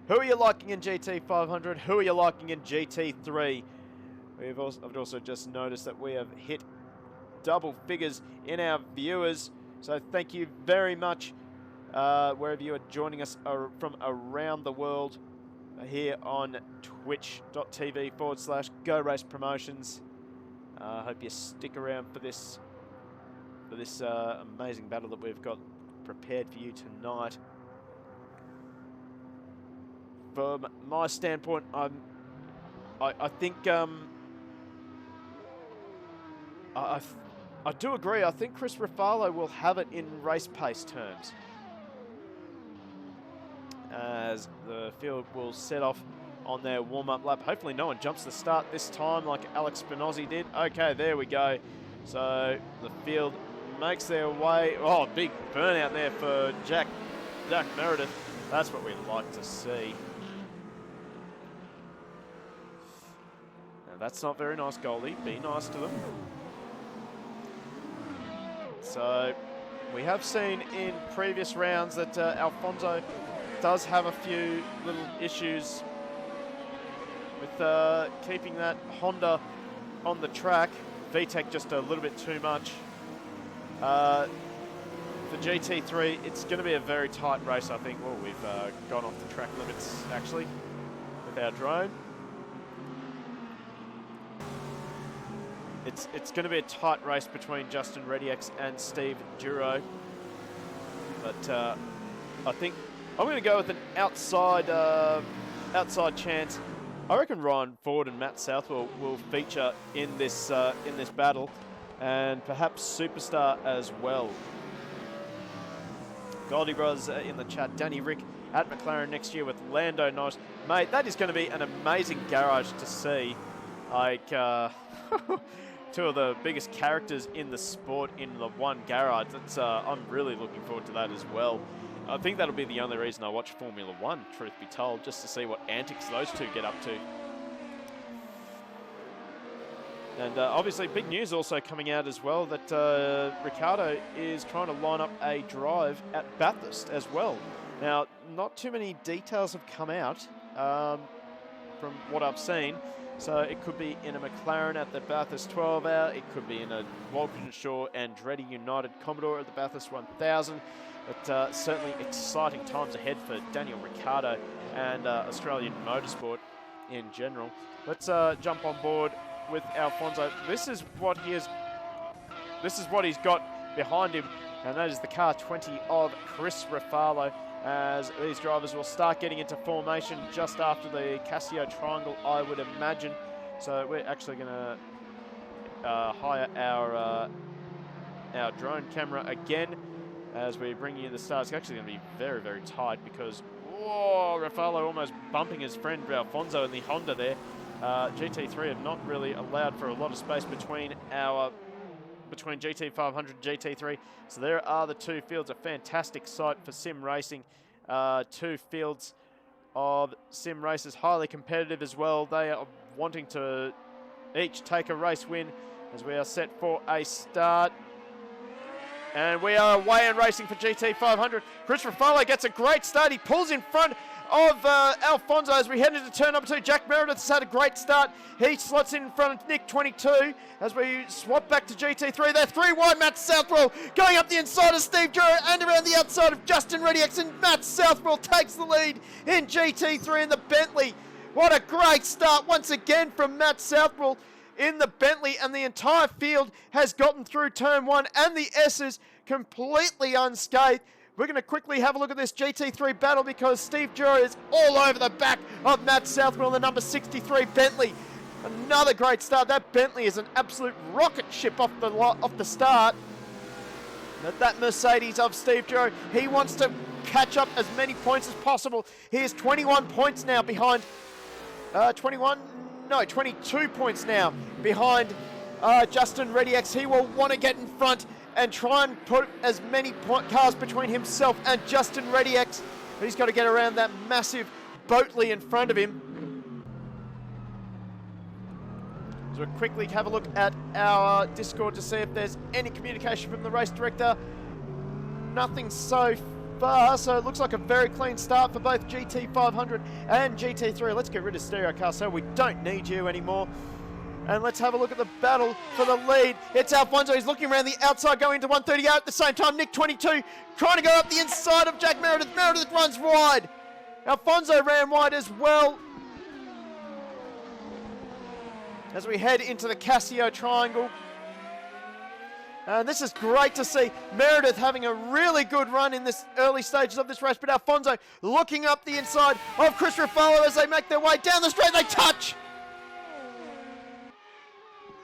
Who are you liking in GT500? Who are you liking in GT3? I've also just noticed that we have hit double figures in our viewers. So thank you very much wherever you are joining us from around the world here on twitch.tv/Go Race Promotions. I hope you stick around for this amazing battle that we've got prepared for you tonight. From my standpoint, I think I do agree. I think Chris Ruffalo will have it in race pace terms, as the field will set off on their warm-up lap. Hopefully no one jumps the start this time like Alex Spinozzi did. Okay, there we go. So the field makes their way. Oh, big burnout there for Jack Meredith. That's what we'd like to see. Now that's not very nice, Goldie. Be nice to them. So we have seen in previous rounds that Alfonso does have a few little issues with keeping that Honda on the track. VTEC just a little bit too much. For GT3, it's going to be a very tight race, I think. Well, we've gone off the track limits, actually, with our drone. It's going to be a tight race between Justin Rediex and Steve Duro. But I think I'm going to go with an outside chance. I reckon Ryan Ford and Matt Southwell will feature in this battle, and perhaps Superstar as well. Goldie Bros in the chat. Danny Rick at McLaren next year with Lando Norris. Mate, that is going to be an amazing garage to see. Like, two of the biggest characters in the sport in the one garage. That's I'm really looking forward to that as well. I think that'll be the only reason I watch Formula One, truth be told, just to see what antics those two get up to. And obviously big news also coming out as well that Ricciardo is trying to line up a drive at Bathurst as well. Now, not too many details have come out from what I've seen. So it could be in a McLaren at the Bathurst 12 Hour. It could be in a Walkinshaw Andretti United Commodore at the Bathurst 1000. But certainly exciting times ahead for Daniel Ricciardo and Australian motorsport in general. Let's jump on board with Alfonso. This is what he's got behind him, and that is the car 20 of Chris Ruffalo, as these drivers will start getting into formation just after the Casio Triangle, I would imagine. So we're actually going to hire our drone camera again as we bring you the start. It's actually going to be very, very tight because, whoa, Ruffalo almost bumping his friend Alfonso in the Honda there. GT3 have not really allowed for a lot of space between GT500 and GT3. So there are the two fields, a fantastic sight for sim racing. Two fields of sim racers, highly competitive as well. They are wanting to each take a race win as we are set for a start. And we are away and racing for GT500. Chris Ruffalo gets a great start. He pulls in front of Alfonso as we head into turn number 2. Jack Meredith has had a great start. He slots in front of Nick 22 as we swap back to GT3. They're 3 wide. Matt Southwell going up the inside of Steve Juro and around the outside of Justin Rediex, and Matt Southwell takes the lead in GT3 in the Bentley. What a great start once again from Matt Southwell in the Bentley, and the entire field has gotten through turn 1 and the S's completely unscathed. We're going to quickly have a look at this GT3 battle because Steve Juro is all over the back of Matt Southwell in the number 63 Bentley. Another great start. That Bentley is an absolute rocket ship off the start. But that Mercedes of Steve Juro, he wants to catch up as many points as possible. He is 21 points now behind, 22 points now behind Justin Rediex. He will want to get in front and try and put as many cars between himself and Justin Rediex. But he's got to get around that massive Boatley in front of him. So we'll quickly have a look at our Discord to see if there's any communication from the race director. Nothing so far, so it looks like a very clean start for both GT500 and GT3. Let's get rid of Stereo Car so we don't need you anymore. And let's have a look at the battle for the lead. It's Alfonso. He's looking around the outside, going into 138 at the same time. Nick 22 trying to go up the inside of Jack Meredith. Meredith runs wide. Alfonso ran wide as well. As we head into the Casio Triangle. And this is great to see. Meredith having a really good run in this early stages of this race. But Alfonso looking up the inside of Chris Ruffalo as they make their way down the straight. They touch.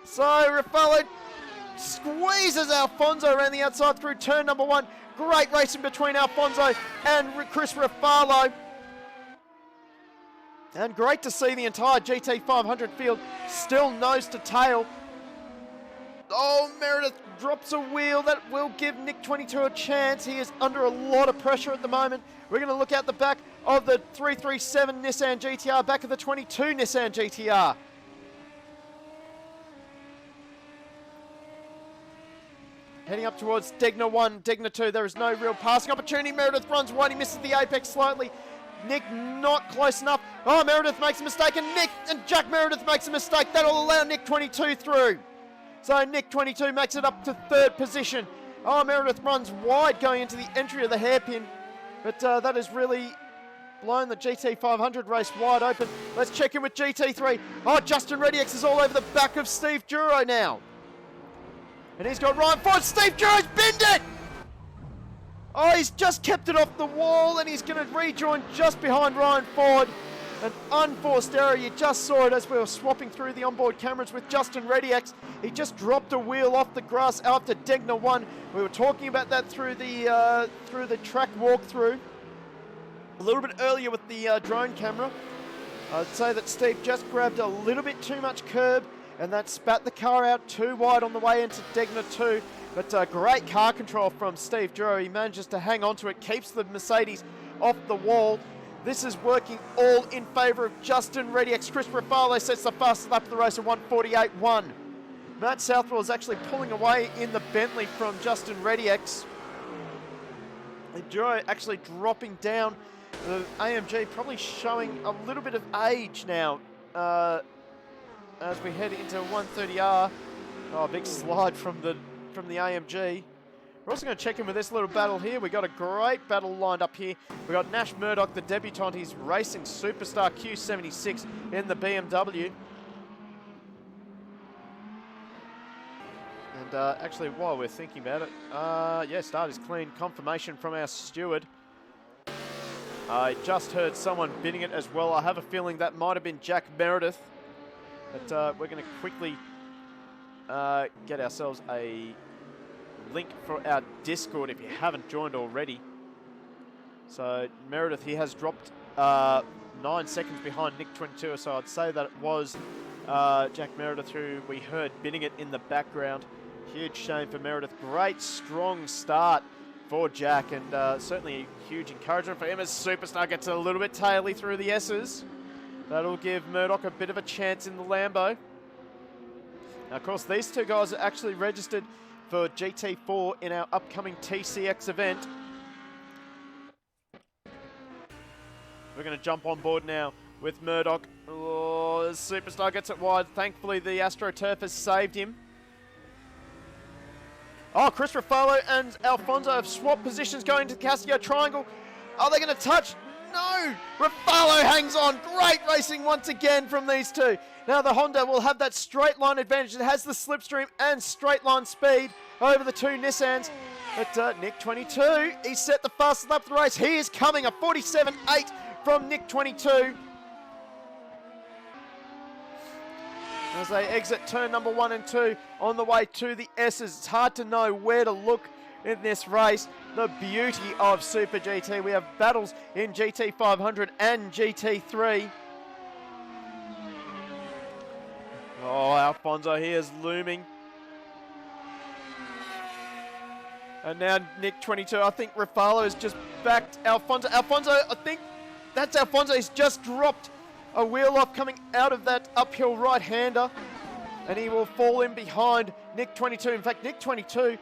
So Ruffalo squeezes Alfonso around the outside through turn number 1. Great racing between Alfonso and Chris Ruffalo. And great to see the entire GT500 field still nose to tail. Oh, Meredith drops a wheel. That will give Nick 22 a chance. He is under a lot of pressure at the moment. We're going to look out the back of the 337 Nissan GTR, back of the 22 Nissan GTR. Heading up towards Degner 1, Degner 2. There is no real passing opportunity. Meredith runs wide. He misses the apex slightly. Nick not close enough. Oh, Meredith makes a mistake, and Jack Meredith makes a mistake. That'll allow Nick 22 through. So Nick 22 makes it up to 3rd position. Oh, Meredith runs wide going into the entry of the hairpin. But that has really blown the GT500 race wide open. Let's check in with GT3. Oh, Justin Rediex is all over the back of Steve Juro now. And he's got Ryan Ford. Steve Juro's binned it! Oh, he's just kept it off the wall, and he's going to rejoin just behind Ryan Ford. An unforced error. You just saw it as we were swapping through the onboard cameras with Justin Rediex. He just dropped a wheel off the grass after Degner 1. We were talking about that through the track walkthrough a little bit earlier with the drone camera. I'd say that Steve just grabbed a little bit too much curb, and that spat the car out too wide on the way into Degner 2. But great car control from Steve Juro. He manages to hang on to it, keeps the Mercedes off the wall. This is working all in favour of Justin Rediex. Chris Ruffalo sets the fastest lap of the race at 1:48.1. Matt Southwell is actually pulling away in the Bentley from Justin Rediex. And Juro actually dropping down. The AMG probably showing a little bit of age now as we head into 130R. Oh, big slide from the AMG. We're also going to check in with this little battle here. We got a great battle lined up here. We got Nash Murdoch, the debutant. He's racing Superstar Q76 in the BMW. And actually, while we're thinking about it, yeah, start is clean. Confirmation from our steward. I just heard someone bidding it as well. I have a feeling that might have been Jack Meredith. But we're going to quickly get ourselves a link for our Discord if you haven't joined already. So Meredith, he has dropped 9 seconds behind Nick 22, so I'd say that it was Jack Meredith who we heard bidding it in the background. Huge shame for Meredith. Great strong start for Jack, and certainly a huge encouragement for him as Superstar gets a little bit taily through the S's. That'll give Murdoch a bit of a chance in the Lambo. Now, of course, these two guys are actually registered for GT4 in our upcoming TCX event. We're going to jump on board now with Murdoch. Oh, the Superstar gets it wide. Thankfully, the AstroTurf has saved him. Oh, Chris Ruffalo and Alfonso have swapped positions going to the Casio triangle. Are they going to touch? No! Ruffalo hangs on. Great racing once again from these two. Now the Honda will have that straight line advantage. It has the slipstream and straight line speed over the two Nissans. But Nick 22, he set the fastest lap of the race. He is coming, a 47.8 from Nick 22. As they exit turn number 1 and 2 on the way to the S's. It's hard to know where to look in this race. The beauty of Super GT. We have battles in GT500 and GT3. Oh, Alfonso here is looming. And now Nick 22, I think Ruffalo has just backed Alfonso. Alfonso, I think that's Alfonso. He's just dropped a wheel off coming out of that uphill right-hander. And he will fall in behind Nick 22. In fact, Nick 22,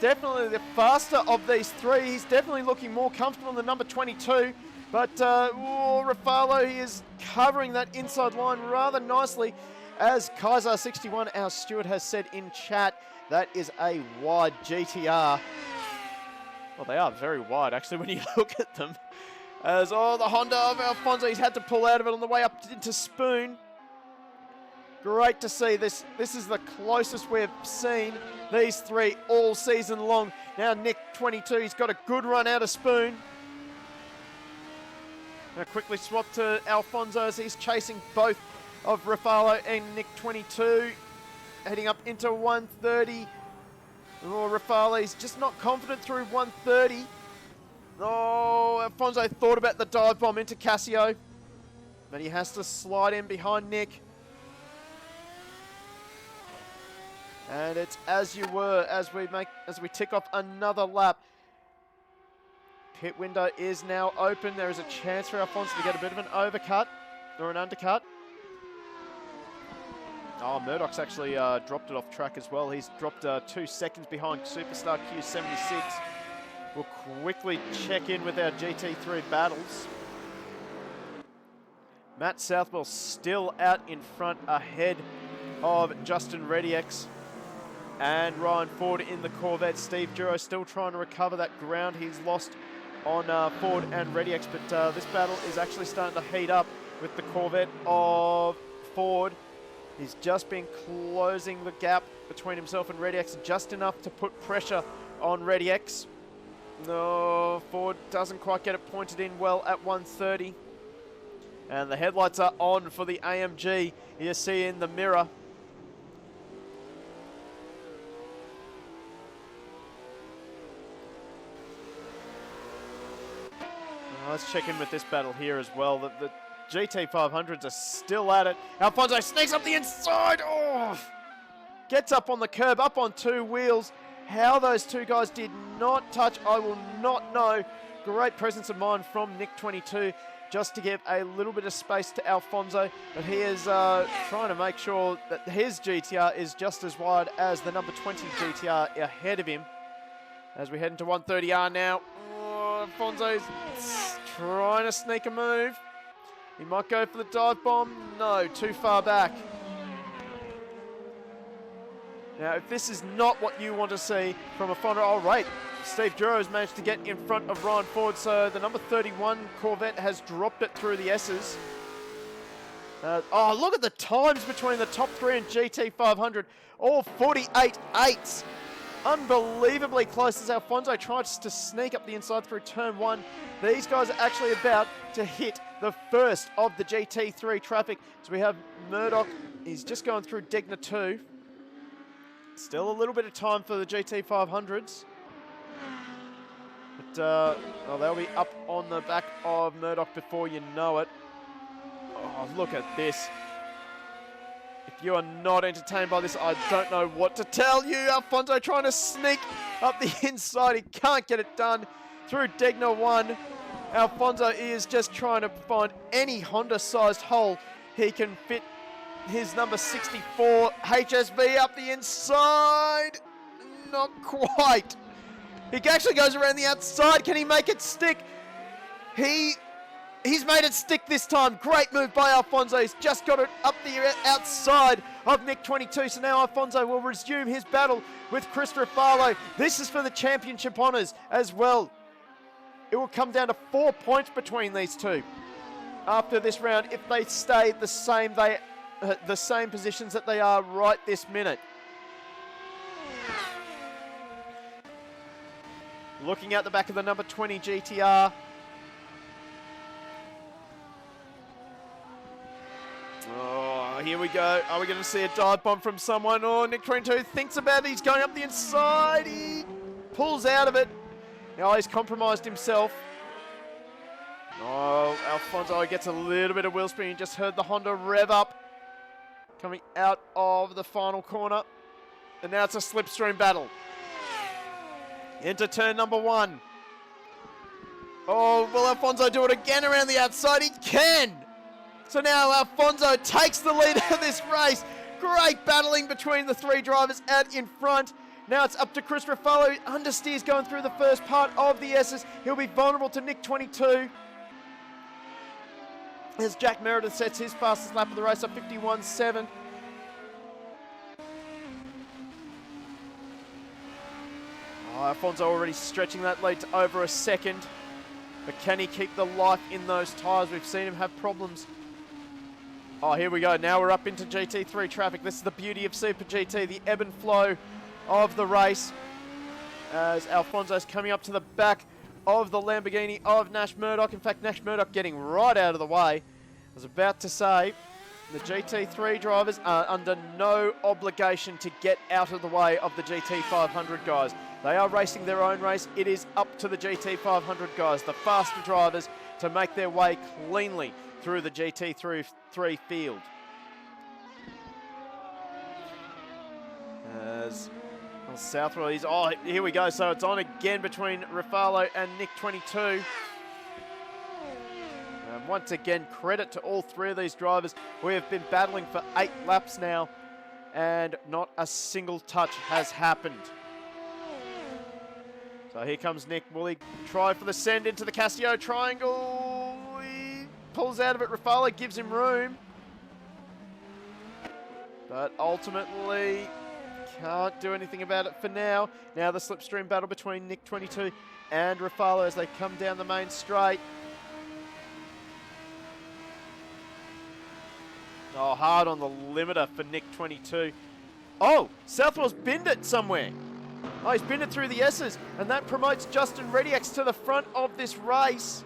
definitely the faster of these three. He's definitely looking more comfortable than number 22. But Ruffalo, he is covering that inside line rather nicely. As Kaiser61, our steward, has said in chat, that is a wide GTR. Well, they are very wide, actually, when you look at them. As, the Honda of Alfonso, he's had to pull out of it on the way up into Spoon. Great to see this. This is the closest we've seen these three all season long. Now Nick 22, he's got a good run out of Spoon. Now quickly swap to Alfonso as he's chasing both of Ruffalo and Nick 22. Heading up into 130. Oh, Ruffalo, he's just not confident through 130. Oh, Alfonso thought about the dive bomb into Casio. But he has to slide in behind Nick. And it's as you were as we tick off another lap. Pit window is now open. There is a chance for Alfonso to get a bit of an overcut or an undercut. Oh, Murdoch's actually dropped it off track as well. He's dropped 2 seconds behind Superstar Q76. We'll quickly check in with our GT3 battles. Matt Southwell still out in front ahead of Justin ReadyX and Ryan Ford in the Corvette. Steve Duro still trying to recover that ground he's lost on Ford and ReadyX, but this battle is actually starting to heat up with the Corvette of Ford. He's just been closing the gap between himself and ReadyX just enough to put pressure on ReadyX. No, Ford doesn't quite get it pointed in well at 130. And the headlights are on for the AMG. You see in the mirror. Let's check in with this battle here as well. The GT500s are still at it. Alfonso sneaks up the inside. Oh! Gets up on the curb, up on 2 wheels. How those two guys did not touch, I will not know. Great presence of mind from Nick 22 just to give a little bit of space to Alfonso. But he is trying to make sure that his GTR is just as wide as the number 20 GTR ahead of him. As we head into 130R now. Oh, Alfonso's trying to sneak a move. He might go for the dive bomb. No, too far back. Now, if this is not what you want to see from a Fonda, oh, right. Steve Duro has managed to get in front of Ryan Ford, so the number 31 Corvette has dropped it through the S's. Oh, look at the times between the top 3 and GT500. All 48.8s. Unbelievably close as Alfonso tries to sneak up the inside through turn 1. These guys are actually about to hit the first of the GT3 traffic. So we have Murdoch. He's just going through Degner 2. Still a little bit of time for the GT500s. But they'll be up on the back of Murdoch before you know it. Oh, look at this. If you are not entertained by this, I don't know what to tell you. Alfonso trying to sneak up the inside. He can't get it done through Degner 1. Alfonso is just trying to find any Honda-sized hole he can fit his number 64 HSV up the inside. Not quite. He actually goes around the outside. Can he make it stick? He he's made it stick this time. Great move by Alfonso. He's just got it up the outside of Nick 22. So now Alfonso will resume his battle with Chris Rafalo. This is for the championship honours as well. It will come down to 4 points between these two after this round if they stay the same positions that they are right this minute. Looking at the back of the number 20 GTR. Oh, here we go. Are we going to see a dive bomb from someone? Oh, Nick 22 thinks about it. He's going up the inside. He pulls out of it. Now he's compromised himself. Oh, Alfonso gets a little bit of wheel spin. You just heard the Honda rev up. Coming out of the final corner. And now it's a slipstream battle. Into turn number 1. Oh, will Alfonso do it again around the outside? He can! So now Alfonso takes the lead of this race. Great battling between the 3 drivers out in front. Now it's up to Chris Rafalo. Understeers going through the first part of the S's. He'll be vulnerable to Nick 22. As Jack Meredith sets his fastest lap of the race at 51.7. Oh, Alfonso already stretching that lead to over a second. But can he keep the life in those tyres? We've seen him have problems. Oh, here we go. Now we're up into GT3 traffic. This is the beauty of Super GT, the ebb and flow of the race. As Alfonso's coming up to the back of the Lamborghini of Nash Murdoch. In fact, Nash Murdoch getting right out of the way. I was about to say, the GT3 drivers are under no obligation to get out of the way of the GT500 guys. They are racing their own race. It is up to the GT500 guys, the faster drivers, to make their way cleanly through the GT3 field. As well, Southwell is, oh, here we go. So it's on again between Rafalo and Nick 22. Once again, credit to all 3 of these drivers. We have been battling for 8 laps now, and not a single touch has happened. So here comes Nick. Will he try for the send into the Casio triangle? He pulls out of it. Rafalo gives him room. But ultimately, can't do anything about it for now. Now the slipstream battle between Nick 22 and Rafalo as they come down the main straight. Oh, hard on the limiter for Nick 22. Oh, Southwell's binned it somewhere. Oh, he's binned it through the S's, and that promotes Justin Rediex to the front of this race.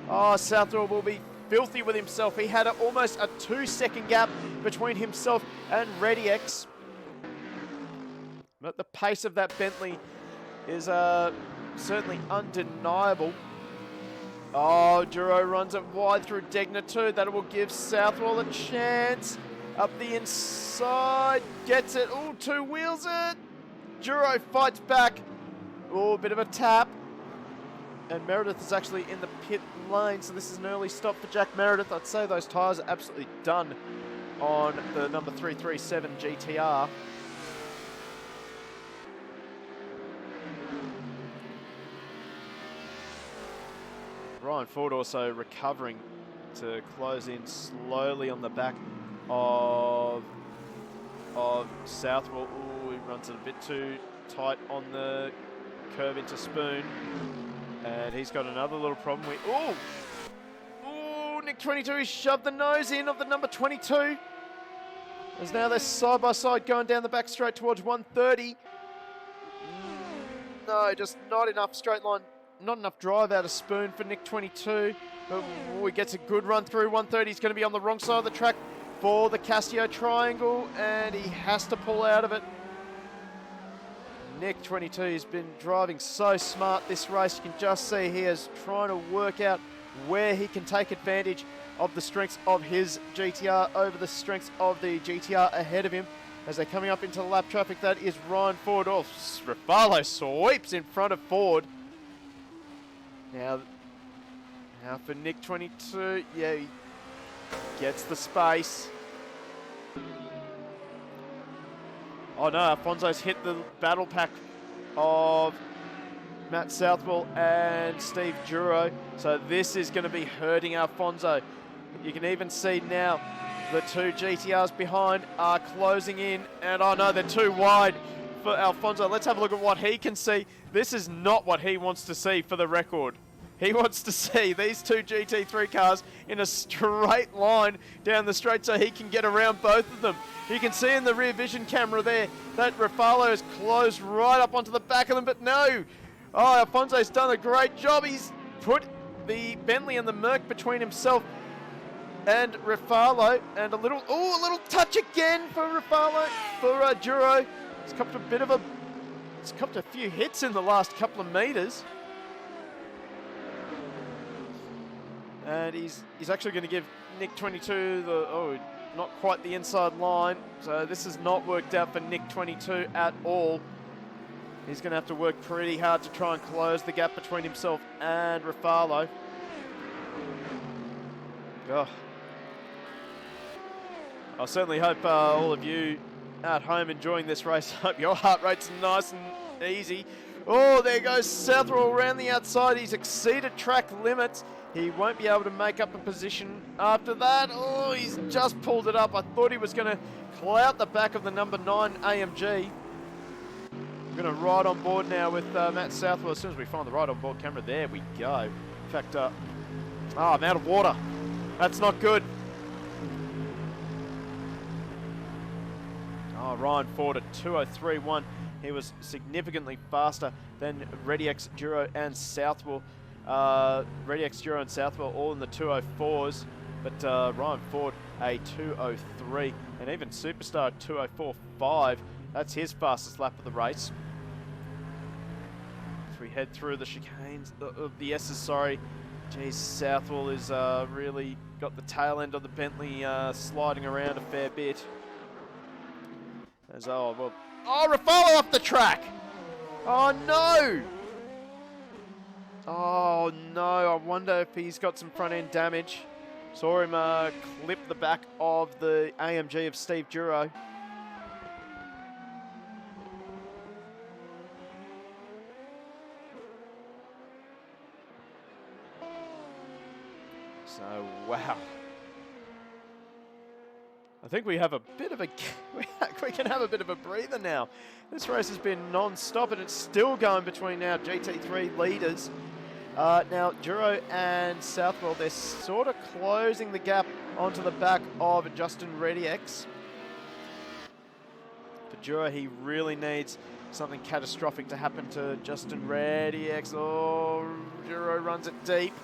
Oh, Southwell will be filthy with himself. He had almost a 2-second gap between himself and Rediex. But the pace of that Bentley is certainly undeniable. Oh, Duro runs it wide through Degner too. That will give Southwell a chance. Up the inside, gets it. Oh, 2 wheels it. Duro fights back. Oh, a bit of a tap. And Meredith is actually in the pit lane, so this is an early stop for Jack Meredith. I'd say those tyres are absolutely done on the number 337 GTR. Ryan Ford also recovering to close in slowly on the back of Southwell. Ooh, he runs it a bit too tight on the curve into Spoon. And he's got another little problem with... Ooh, Nick 22, he shoved the nose in of the number 22. As now they're side by side going down the back straight towards 130. No, just not enough straight line. Not enough drive out of Spoon for Nick 22. But he gets a good run through 130. He's going to be on the wrong side of the track for the Casio triangle, and he has to pull out of it. Nick 22 has been driving so smart this race. You can just see he is trying to work out where he can take advantage of the strengths of his GTR over the strengths of the GTR ahead of him. As they're coming up into lap traffic, that is Ryan Ford. Oh, Rafalo sweeps in front of Ford. Now for Nick 22, yeah, he gets the space. Oh no, Alfonso's hit the battle pack of Matt Southwell and Steve Duro. So this is going to be hurting Alfonso. You can even see now the two GTRs behind are closing in, and oh no, they're too wide for Alfonso. Let's have a look at what he can see. This is not what he wants to see, for the record. He wants to see these two GT3 cars in a straight line down the straight so he can get around both of them. You can see in the rear vision camera there that Rafalo has closed right up onto the back of them, but no. Oh, Alfonso's done a great job. He's put the Bentley and the Merc between himself and Rafalo, and a little touch again for Rafalo, for Duro. He's copped a few hits in the last couple of meters. And he's actually going to give Nick 22 not quite the inside line. So this has not worked out for Nick 22 at all. He's going to have to work pretty hard to try and close the gap between himself and Rafalo. Oh. I certainly hope all of you at home enjoying this race, hope your heart rate's nice and easy. Oh, there goes Southwell around the outside. He's exceeded track limits. He won't be able to make up a position after that. Oh, he's just pulled it up. I thought he was going to clout the back of the number 9 AMG. I'm going to ride on board now with Matt Southwell. As soon as we find the ride on board camera, there we go. In fact, I'm out of water. That's not good. Oh, Ryan Ford at 2:03.1. He was significantly faster than ReadyX, Duro and Southwell. ReadyX, Duro and Southwell all in the 2:04s, but Ryan Ford a 2:03, and even Superstar at 2:04.5. That's his fastest lap of the race. As we head through the chicanes, the S's, sorry. Geez, Southwell is really got the tail end of the Bentley sliding around a fair bit. Oh, Rafalo off the track! Oh no! Oh no, I wonder if he's got some front end damage. Saw him clip the back of the AMG of Steve Duro. So, wow. I think we have a bit of a we can have a bit of a breather now. This race has been non-stop, and it's still going between now GT3 leaders. Now Duro and Southwell, they're sort of closing the gap onto the back of Justin ReadyX. For Duro, he really needs something catastrophic to happen to Justin ReadyX. Oh, Duro runs it deep.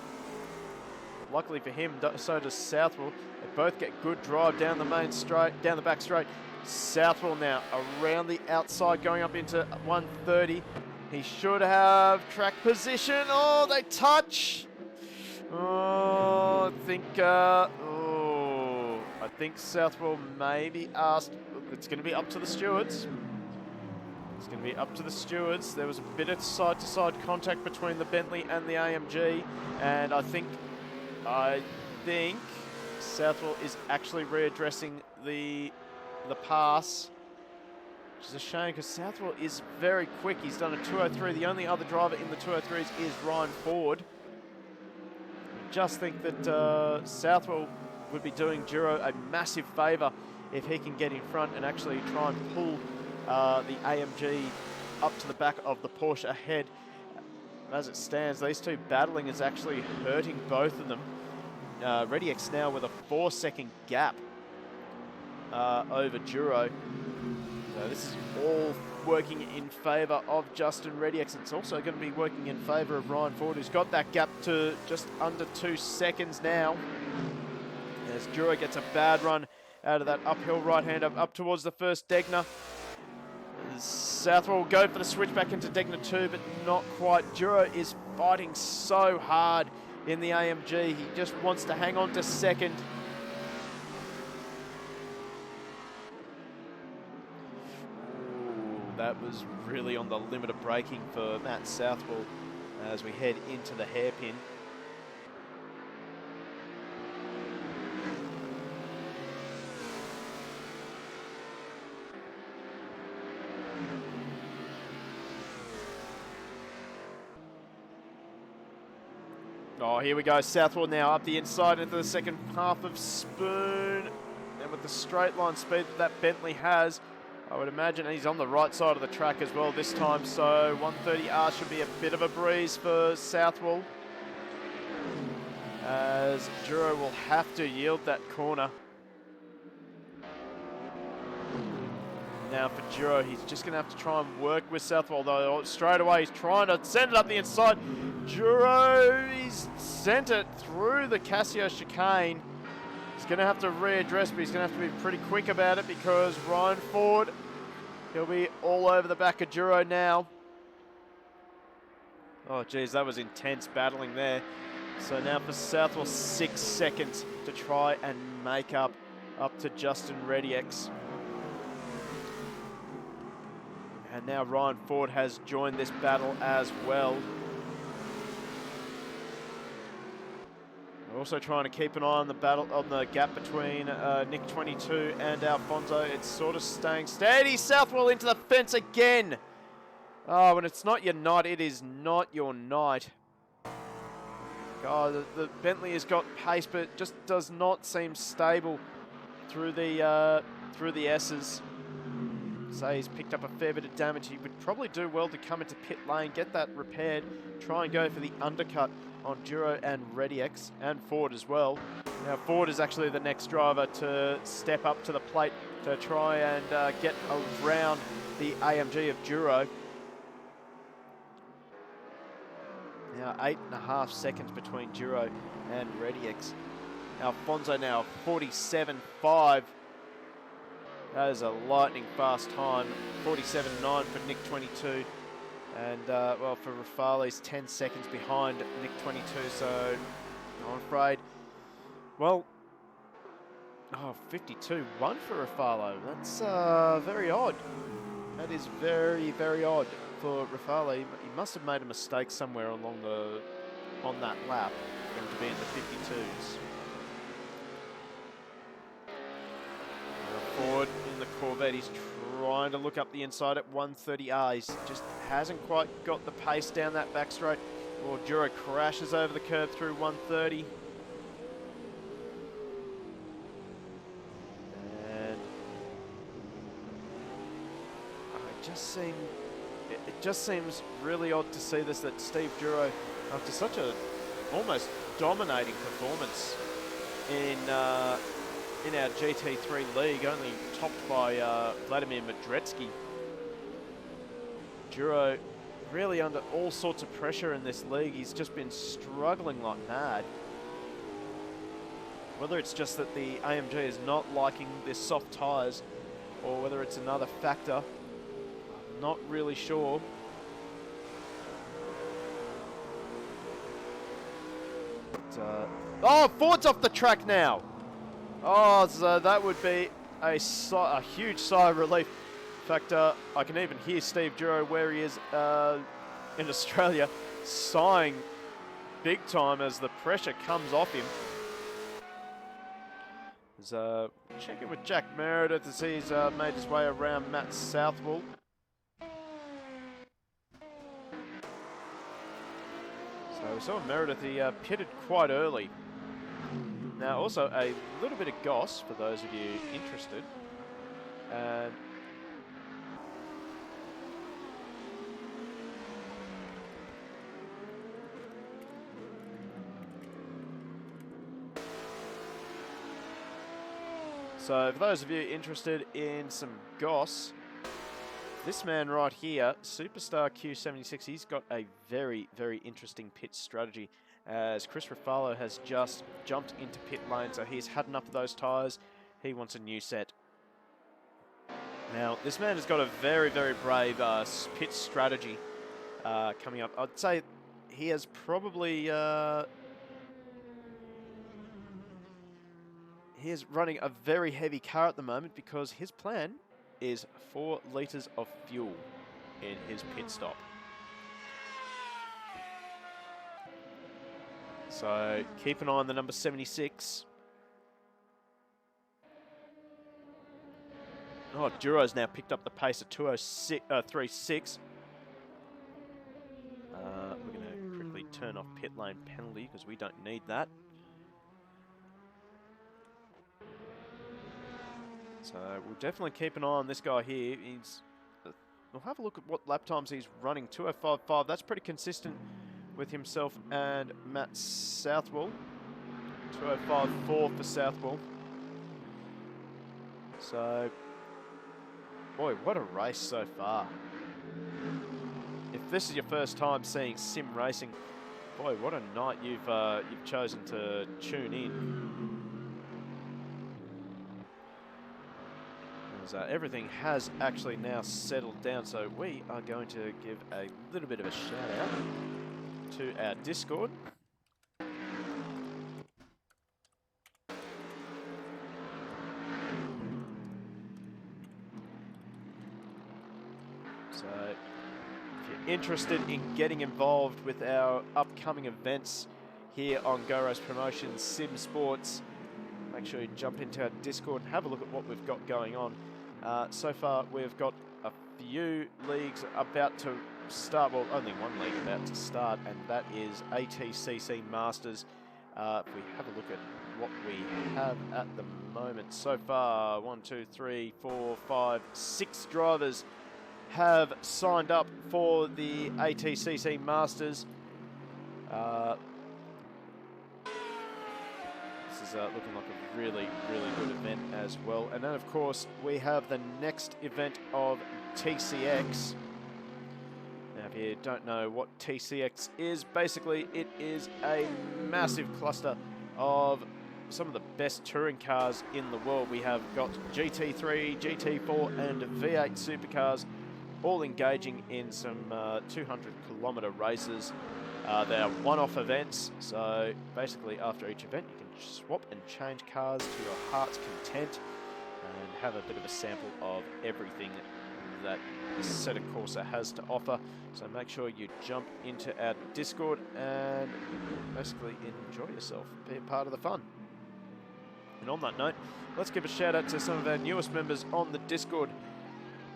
Luckily for him, so does Southwell. They both get good drive down the main straight, down the back straight. Southwell now around the outside, going up into 130. He should have track position. Oh, they touch. Oh, I think Southwell maybe asked. It's going to be up to the stewards. It's going to be up to the stewards. There was a bit of side-to-side contact between the Bentley and the AMG, and I think Southwell is actually readdressing the pass, which is a shame because Southwell is very quick. He's done a 2:03. The only other driver in the 2:03s is Ryan Ford. I just think that Southwell would be doing Duro a massive favour if he can get in front and actually try and pull the AMG up to the back of the Porsche ahead. As it stands, these two battling is actually hurting both of them. ReadyX now with a 4-second gap over Duro. So this is all working in favour of Justin ReadyX. It's also going to be working in favour of Ryan Ford, who's got that gap to just under 2 seconds now. As Duro gets a bad run out of that uphill right-hander up towards the first Degner. Southwell will go for the switch back into Degner 2, but not quite. Duro is fighting so hard in the AMG. He just wants to hang on to second. Ooh, that was really on the limit of braking for Matt Southwell as we head into the hairpin. Oh, here we go. Southwell now up the inside into the second half of Spoon. And with the straight line speed that Bentley has, I would imagine he's on the right side of the track as well this time. So 130R should be a bit of a breeze for Southwell, as Duro will have to yield that corner. Now for Duro, he's just going to have to try and work with Southwell, though. Straight away, he's trying to send it up the inside. Duro, he's sent it through the Casio chicane. He's going to have to readdress, but he's going to have to be pretty quick about it, because Ryan Ford, he'll be all over the back of Duro now. Oh, geez, that was intense battling there. So now for Southwell, 6 seconds to try and make up to Justin Rediex. And now Ryan Ford has joined this battle as well. We're also trying to keep an eye on the battle, on the gap between Nick 22 and Alfonso. It's sort of staying steady. Southwell into the fence again. Oh, when it's not your night, it is not your night. God, the Bentley has got pace, but it just does not seem stable through the S's. So he's picked up a fair bit of damage. He would probably do well to come into pit lane, get that repaired, try and go for the undercut on Duro and Rediex, and Ford as well. Now Ford is actually the next driver to step up to the plate to try and get around the AMG of Duro. Now 8.5 seconds between Duro and Rediex. Alfonso now 47.5. That is a lightning fast time. 47.9 for Nick 22. And, well, for Rafale, he's 10 seconds behind Nick 22, so I'm afraid. Well, 52.1 for Rafale. That's very odd. That is very, very odd for Rafale. He must have made a mistake somewhere on that lap for him to be in the 52s. Ford in the Corvette, he's trying to look up the inside at 130R. He just hasn't quite got the pace down that back straight. Or Duro crashes over the curve through 130. And it just seems really odd to see this, that Steve Duro, after such a almost dominating performance in our GT3 league, only topped by Vladimir Medretsky. Duro really under all sorts of pressure in this league. He's just been struggling like mad. Whether it's just that the AMG is not liking the soft tyres, or whether it's another factor, I'm not really sure. But, oh, Ford's off the track now. Oh, so that would be a huge sigh of relief. In fact, I can even hear Steve Duro, where he is in Australia, sighing big time as the pressure comes off him. Check in with Jack Meredith as he's made his way around Matt Southwell. So we saw Meredith, he pitted quite early. Now also a little bit of goss for those of you interested. And so for those of you interested in some goss, this man right here, Superstar Q76, he's got a very, very interesting pit strategy, as Chris Rafalo has just jumped into pit lane, so he's had enough of those tyres. He wants a new set. Now, this man has got a very, very brave pit strategy coming up. I'd say he has probably... he is running a very heavy car at the moment, because his plan is 4 litres of fuel in his pit stop. So keep an eye on the number 76. Oh, Duro's now picked up the pace at 2:36. We're going to quickly turn off pit lane penalty because we don't need that. So we'll definitely keep an eye on this guy here. We'll have a look at what lap times he's running. 2:05.5. That's pretty consistent with himself and Matt Southwell. 2:05.4 for Southwell. So, boy, what a race so far. If this is your first time seeing sim racing, boy, what a night you've chosen to tune in. As, everything has actually now settled down, so we are going to give a little bit of a shout out to our Discord. So, if you're interested in getting involved with our upcoming events here on Go Race Promotions Sim Sports, make sure you jump into our Discord and have a look at what we've got going on. So far, we've got a few leagues about to start. Well, only one league about to start, and that is ATCC Masters. If we have a look at what we have at the moment, so far, 1, 2, 3, 4, 5, 6 drivers have signed up for the ATCC Masters. This is looking like a really, really good event as well. And then, of course, we have the next event of TCX. Now, if you don't know what TCX is, basically it is a massive cluster of some of the best touring cars in the world. We have got GT3, GT4 and V8 supercars all engaging in some 200-kilometre races. They are one-off events, so basically after each event you can swap and change cars to your heart's content and have a bit of a sample of everything that Assetto Corsa has to offer. So make sure you jump into our Discord and basically enjoy yourself, be a part of the fun. And on that note, let's give a shout out to some of our newest members on the Discord.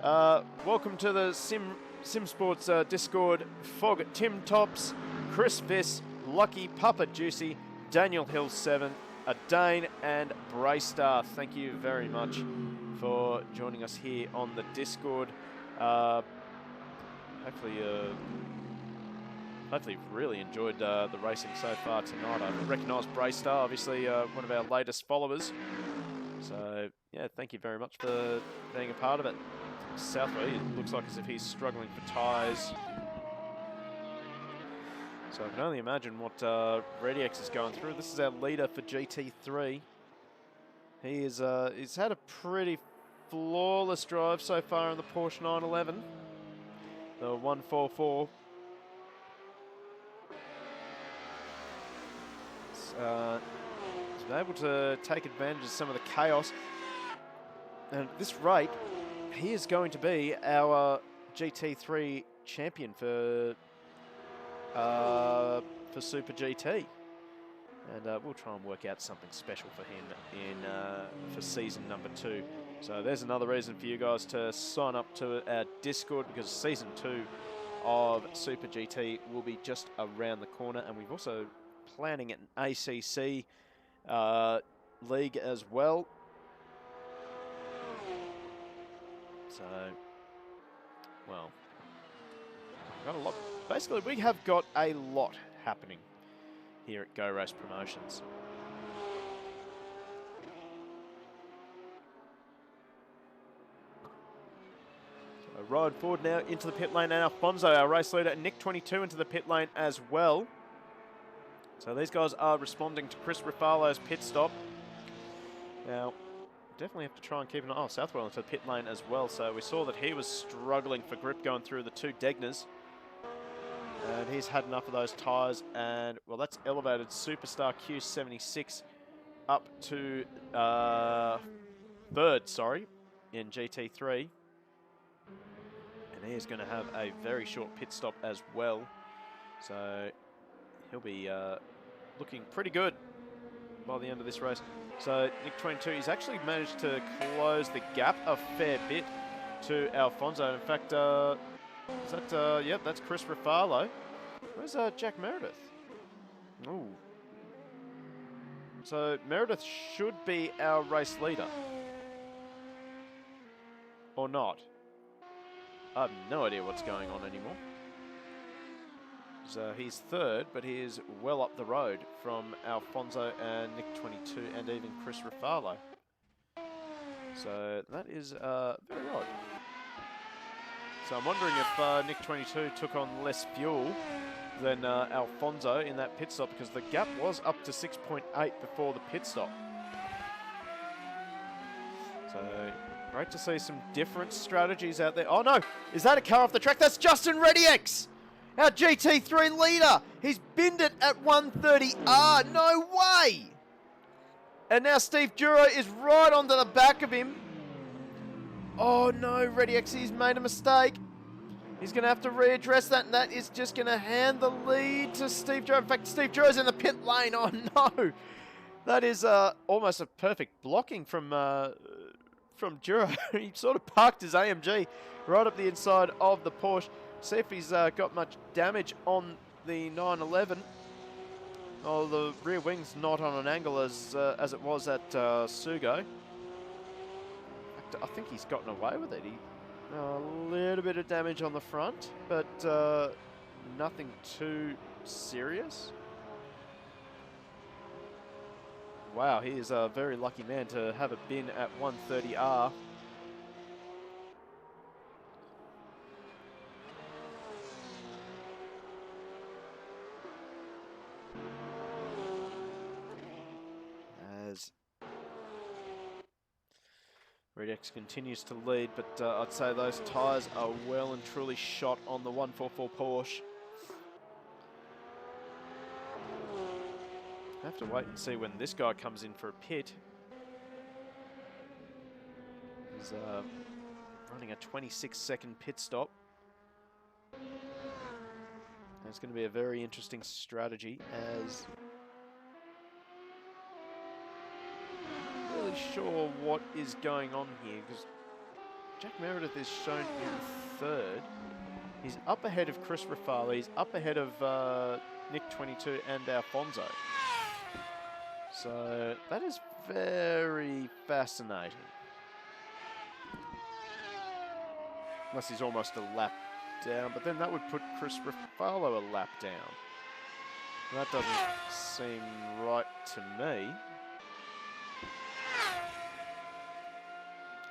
Welcome to the Sim Sports Discord. Fog, Tim Tops, Chris Viss, Lucky, Papa Juicy, Daniel Hill 7, Dane and Braystar. Thank you very much for joining us here on the Discord. Hopefully you've really enjoyed the racing so far tonight. I recognise Braystar, obviously one of our latest followers. So yeah, thank you very much for being a part of it. Southwell, it looks like as if he's struggling for tyres. So I can only imagine what RediX is going through. This is our leader for GT3. He's had a pretty flawless drive so far in the Porsche 911. The 144. He's been able to take advantage of some of the chaos. And at this rate, he is going to be our GT3 champion for Super GT, and we'll try and work out something special for him for season number 2. So there's another reason for you guys to sign up to our Discord, because season 2 of Super GT will be just around the corner, and we've also planning an ACC league as well. So, well, got a lot. Basically, we have got a lot happening here at Go Race Promotions. So, ride forward now into the pit lane, and Alfonso, our race leader, and Nick 22 into the pit lane as well. So these guys are responding to Chris Ruffalo's pit stop. Now, definitely have to try and keep an eye. Oh, Southwell into the pit lane as well. So we saw that he was struggling for grip going through the 2 Degners. And he's had enough of those tyres. And, well, that's elevated Superstar Q76 up to 3rd, sorry, in GT3. And he is going to have a very short pit stop as well. So he'll be looking pretty good by the end of this race. So Nick 22, he's actually managed to close the gap a fair bit to Alfonso. In fact, is that, yep, that's Chris Ruffalo. Where's Jack Meredith? Ooh. So Meredith should be our race leader. Or not. I have no idea what's going on anymore. So he's third, but he is well up the road from Alfonso and Nick22 and even Chris Rafalo. So that is very odd. So I'm wondering if Nick22 took on less fuel than Alfonso in that pit stop, because the gap was up to 6.8 before the pit stop. So great to see some different strategies out there. Oh no, is that a car off the track? That's Justin ReadyX, our GT3 leader. He's binned it at 130R, no way. And now Steve Duro is right onto the back of him. Oh no, ReadyX, he's made a mistake. He's going to have to readdress that, and that is just going to hand the lead to Steve Duro. In fact, Steve Duro's in the pit lane. Oh no, that is almost a perfect blocking from Duro. He sort of parked his AMG right up the inside of the Porsche. See if he's got much damage on the 911. Oh, the rear wing's not on an angle as it was at Sugo. In fact, I think he's gotten away with it. A little bit of damage on the front, but nothing too serious. Wow, he is a very lucky man to have a bin at 130R. As ReadyX continues to lead, but I'd say those tyres are well and truly shot on the 144 Porsche. I have to wait and see when this guy comes in for a pit. He's running a 26-second pit stop. And it's going to be a very interesting strategy, as really sure what is going on here, because Jack Meredith is shown in third. He's up ahead of Chris Rafale. He's up ahead of Nick22 and Alfonso. So that is very fascinating. Unless he's almost a lap down, but then that would put Chris Rafalo a lap down. That doesn't seem right to me.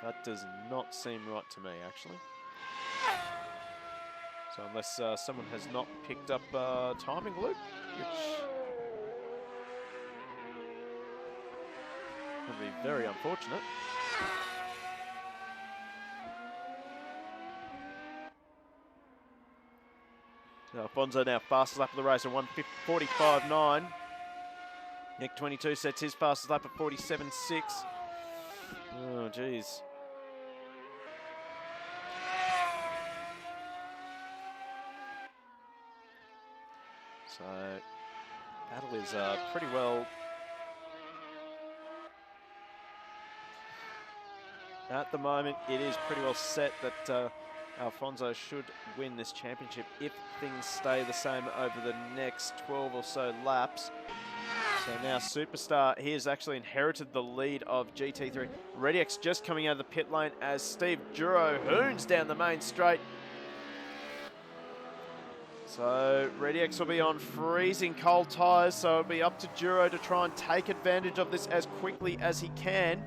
That does not seem right to me, actually. So unless someone has not picked up timing loop, which would be very unfortunate. Alfonso now fastest lap of the race at 1:45.9. Nick22 sets his fastest lap at 47.6. Oh, geez. So, battle is pretty well at the moment. It is pretty well set that Alfonso should win this championship if things stay the same over the next 12 or so laps. So now Superstar, he has actually inherited the lead of GT3. ReadyX just coming out of the pit lane as Steve Duro hoons down the main straight. So ReadyX will be on freezing cold tyres, so it'll be up to Duro to try and take advantage of this as quickly as he can.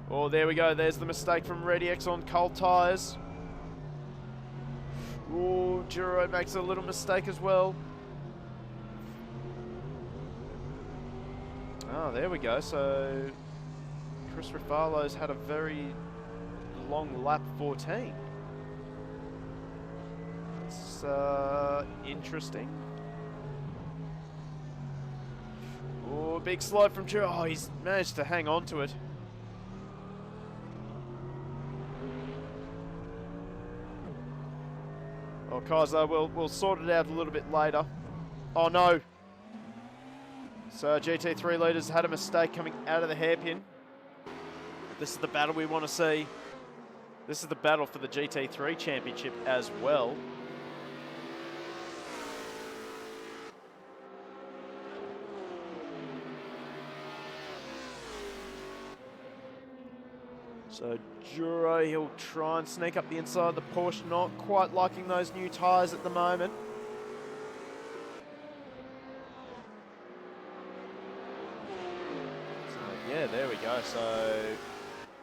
Oh, there we go. There's the mistake from ReadyX on cold tyres. Oh, Duro makes a little mistake as well. Oh, there we go. So Chris Rafalo's had a very long lap 14. It's interesting. Oh, big slide from Duro. Oh, he's managed to hang on to it. Oh, Kaiser, we'll sort it out a little bit later. Oh, no. So GT3 leaders had a mistake coming out of the hairpin. This is the battle we want to see. This is the battle for the GT3 championship as well. So Duro, he'll try and sneak up the inside of the Porsche, not quite liking those new tyres at the moment. So yeah, there we go. So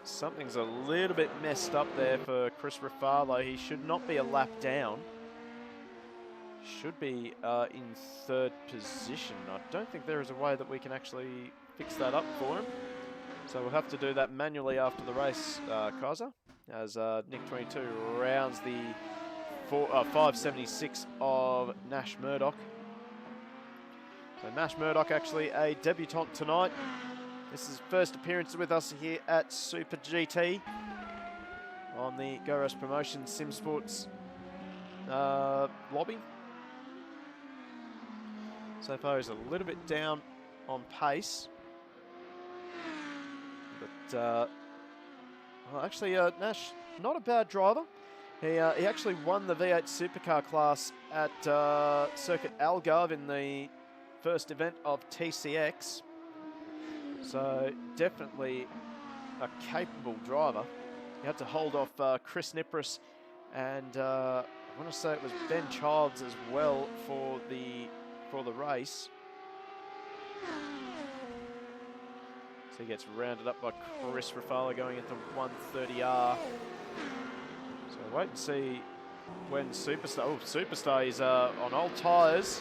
something's a little bit messed up there for Chris Ruffalo. He should not be a lap down. Should be in 3rd position. I don't think there is a way that we can actually fix that up for him. So we'll have to do that manually after the race, Kaiser, as Nick22 rounds the 576 of Nash Murdoch. So Nash Murdoch actually a debutant tonight. This is his first appearance with us here at Super GT on the Go Race Promotions Sim Sports lobby. So far he's a little bit down on pace. But, well, actually, Nash, not a bad driver. He actually won the V8 Supercar class at Circuit Algarve in the first event of TCX. So, definitely a capable driver. He had to hold off Chris Nipris and I want to say it was Ben Childs as well for the race. So he gets rounded up by Chris Ruffalo going into 130R. So wait and see when Superstar... Oh, Superstar is on old tyres.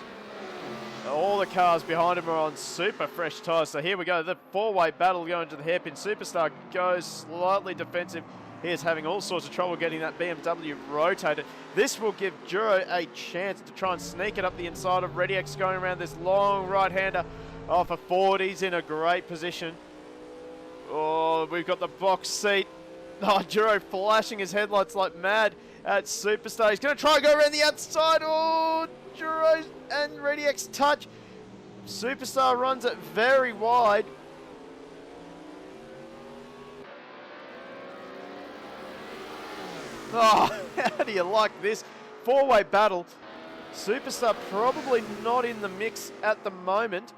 All the cars behind him are on super fresh tyres. So here we go. The 4-way battle going to the hairpin. Superstar goes slightly defensive. He is having all sorts of trouble getting that BMW rotated. This will give Duro a chance to try and sneak it up the inside of ReadyX going around this long right-hander. Oh, for Ford, he's in a great position. Oh, we've got the box seat. Oh, Duro flashing his headlights like mad at Superstar. He's going to try and go around the outside. Oh, Duro and ReadyX touch. Superstar runs it very wide. Oh, how do you like this? 4-way battle. Superstar probably not in the mix at the moment.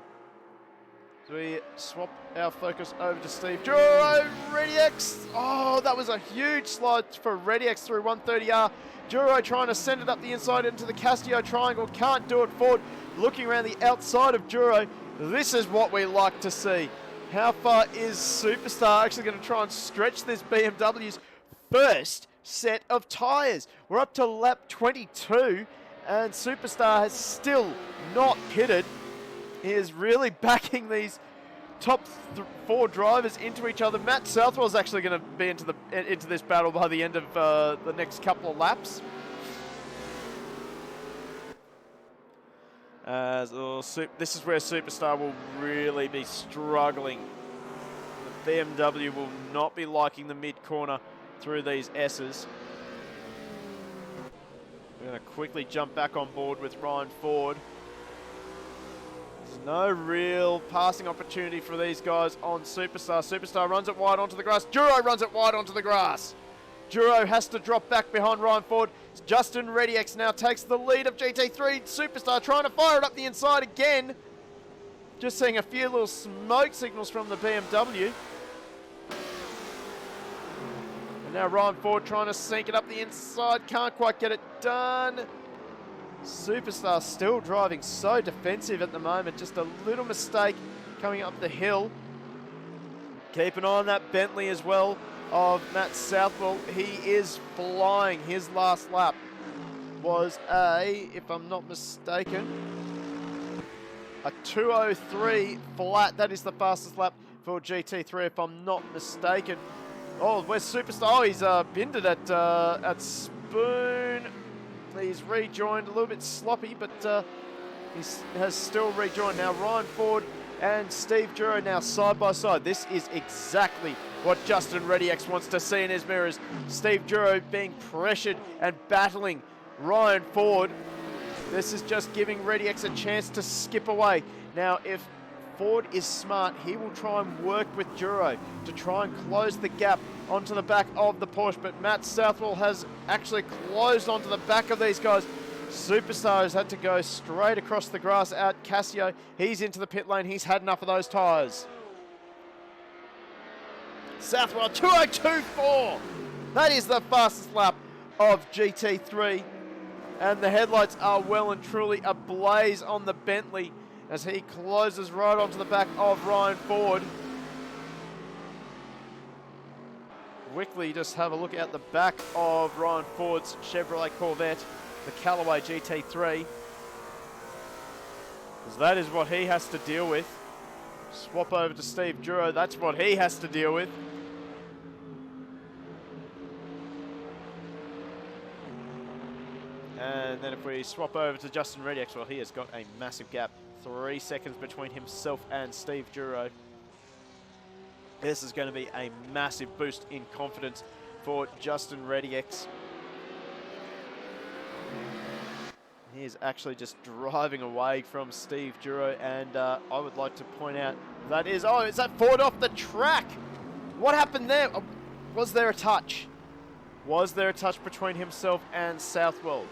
So we swap our focus over to Steve Duro, ReadyX. Oh, that was a huge slide for ReadyX through 130R. Duro trying to send it up the inside into the Castillo triangle. Can't do it forward. Looking around the outside of Duro. This is what we like to see. How far is Superstar actually going to try and stretch this BMW's first set of tyres? We're up to lap 22 and Superstar has still not pitted. He is really backing these top 4 drivers into each other. Matt Southwell's actually going to be into this battle by the end of the next couple of laps. This is where Superstar will really be struggling. The BMW will not be liking the mid-corner through these S's. We're going to quickly jump back on board with Ryan Ford. There's no real passing opportunity for these guys on Superstar. Superstar runs it wide onto the grass. Duro runs it wide onto the grass. Duro has to drop back behind Ryan Ford. Justin ReadyX now takes the lead of GT3. Superstar trying to fire it up the inside again. Just seeing a few little smoke signals from the BMW. And now Ryan Ford trying to sink it up the inside. Can't quite get it done. Superstar still driving so defensive at the moment. Just a little mistake coming up the hill. Keep an eye on that Bentley as well of Matt Southwell. He is flying. His last lap was if I'm not mistaken, a 2:03 flat. That is the fastest lap for GT3 if I'm not mistaken. Oh, where's Superstar? Oh, he's binned it at Spoon. He's rejoined, a little bit sloppy, but he has still rejoined. Now Ryan Ford and Steve Duro now side by side. This is exactly what Justin ReadyX wants to see in his mirrors. Steve Duro being pressured and battling Ryan Ford. This is just giving ReadyX a chance to skip away. Now, if Ford is smart. He will try and work with Duro to try and close the gap onto the back of the Porsche, but Matt Southwell has actually closed onto the back of these guys. Superstar has had to go straight across the grass out. Casio, he's into the pit lane. He's had enough of those tyres. Southwell, 2:02.4. That is the fastest lap of GT3. And the headlights are well and truly ablaze on the Bentley as he closes right onto the back of Ryan Ford. Quickly just have a look at the back of Ryan Ford's Chevrolet Corvette, the Callaway GT3. Because that is what he has to deal with. Swap over to Steve Duro, that's what he has to deal with. And then if we swap over to Justin Redix, well, he has got a massive gap. 3 seconds between himself and Steve Duro. This is going to be a massive boost in confidence for Justin Redix. He is actually just driving away from Steve Duro, and I would like to point out that is, oh, is that Ford off the track? What happened there? Was there a touch? Was there a touch between himself and Southwell?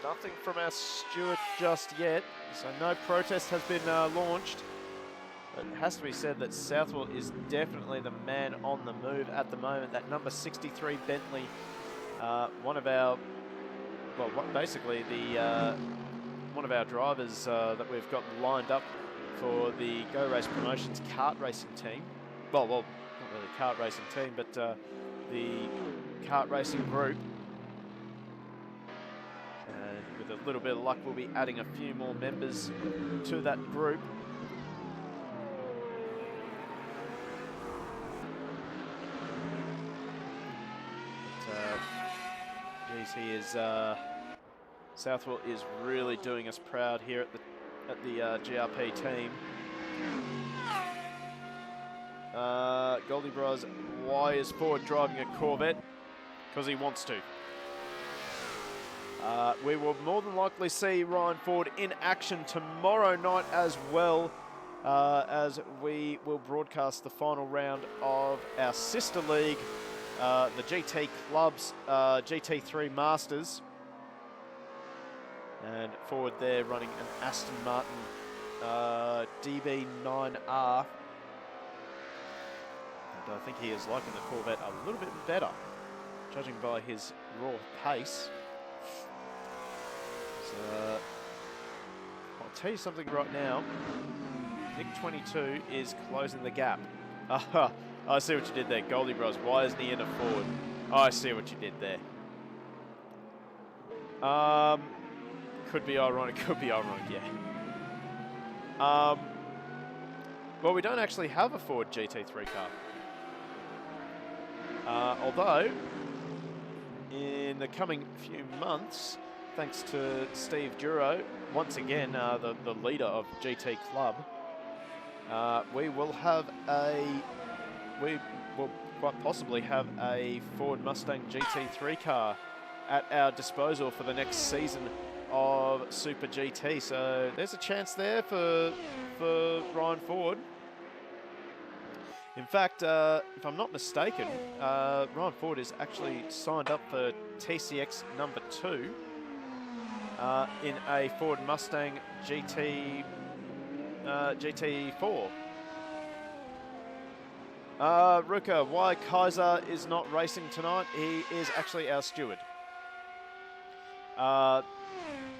Nothing from our steward just yet, so no protest has been launched. But it has to be said that Southwell is definitely the man on the move at the moment. That number 63 Bentley, one of our, well, basically the one of our drivers that we've got lined up for the Go Race Promotions kart racing team. Well, not really kart racing team, but the kart racing group. With a little bit of luck, we'll be adding a few more members to that group. But, geez, he is Southwell is really doing us proud here at the GRP team. Goldie Bros, why is Ford driving a Corvette? Because he wants to. We will more than likely see Ryan Ford in action tomorrow night as well, as we will broadcast the final round of our sister league, the GT Clubs GT3 Masters. And Ford there running an Aston Martin DB9R. And I think he is liking the Corvette a little bit better, judging by his raw pace. I'll tell you something right now. Nick 22 is closing the gap. I see what you did there, Goldie Bros. Why isn't he in a Ford? I see what you did there. Could be ironic, yeah. Well, we don't actually have a Ford GT3 car. Although, in the coming few months, thanks to Steve Duro, once again, the leader of GT Club, we will quite possibly have a Ford Mustang GT3 car at our disposal for the next season of Super GT. So there's a chance there for Ryan Ford. In fact, if I'm not mistaken, Ryan Ford is actually signed up for TCX number 2 in a Ford Mustang GT4. Ruka, why Kaiser is not racing tonight? He is actually our steward. And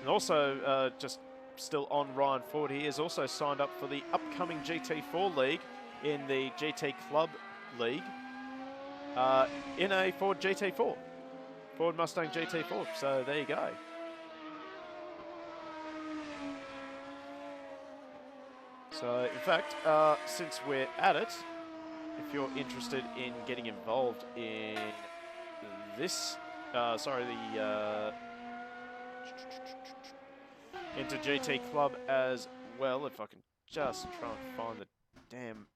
also, just still on Ryan Ford, he is also signed up for the upcoming GT4 League in the GT Club League in a Ford GT4. Ford Mustang GT4. So there you go. So, in fact, since we're at it, if you're interested in getting involved in this, into GT Club as well, if I can just try and find the damn,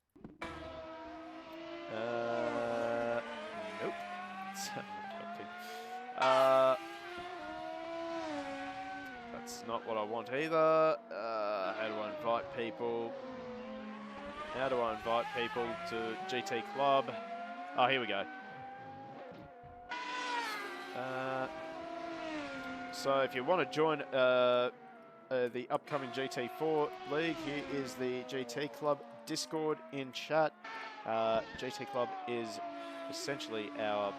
nope. That's not what I want either. How do I invite people? How do I invite people to GT Club? Oh, here we go. So if you want to join the upcoming GT4 League, here is the GT Club Discord in chat. GT Club is essentially our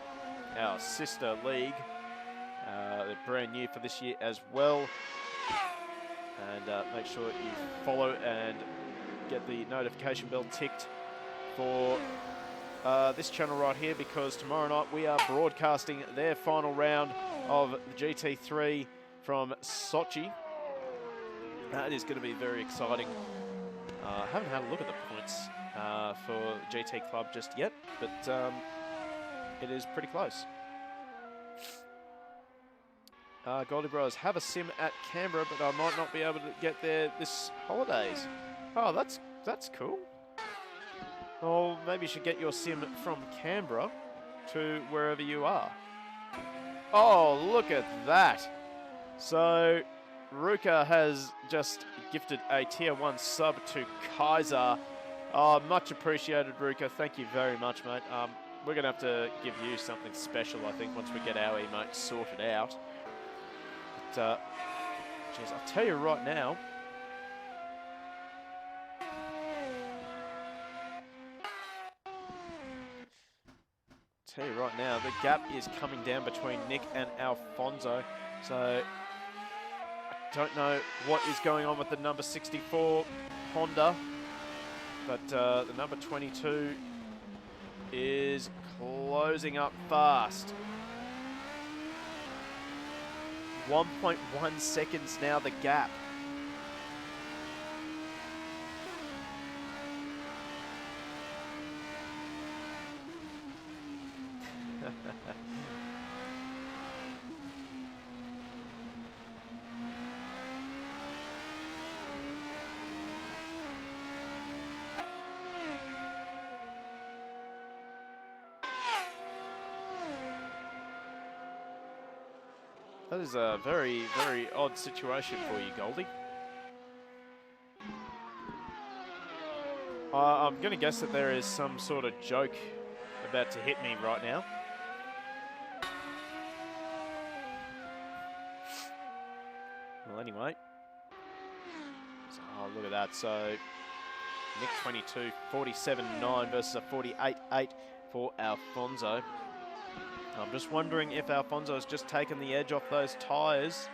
sister league. They're brand new for this year as well. And make sure you follow and get the notification bell ticked for this channel right here, because tomorrow night we are broadcasting their final round of the GT3 from Sochi. That is going to be very exciting. I haven't had a look at the points for GT Club just yet, but it is pretty close. Goldie Bros, have a sim at Canberra, but I might not be able to get there this holidays. Oh, that's cool. Well, maybe you should get your sim from Canberra to wherever you are. Oh, look at that. So, Ruka has just gifted a Tier 1 sub to Kaiser. Oh, much appreciated, Ruka. Thank you very much, mate. We're going to have to give you something special, I think, once we get our emotes sorted out. But, geez, I'll tell you right now, the gap is coming down between Nick and Alfonso. So I don't know what is going on with the number 64 Honda, but the number 22 is closing up fast. 1.1 seconds now, the gap. That is a very, very odd situation for you, Goldie. I'm going to guess that there is some sort of joke about to hit me right now. Well, anyway. So, oh, look at that. So, Nick 22, 47.9 versus a 48.8 for Alfonso. I'm just wondering if Alfonso's just taken the edge off those tyres.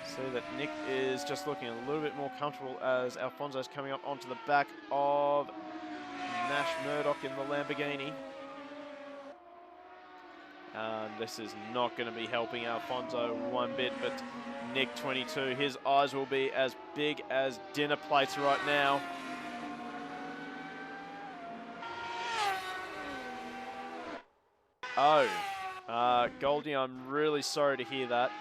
See that Nick is just looking a little bit more comfortable as Alfonso's coming up onto the back of Nash Murdoch in the Lamborghini. This is not going to be helping Alfonso one bit, but Nick 22, his eyes will be as big as dinner plates right now. Oh, Goldie, I'm really sorry to hear that.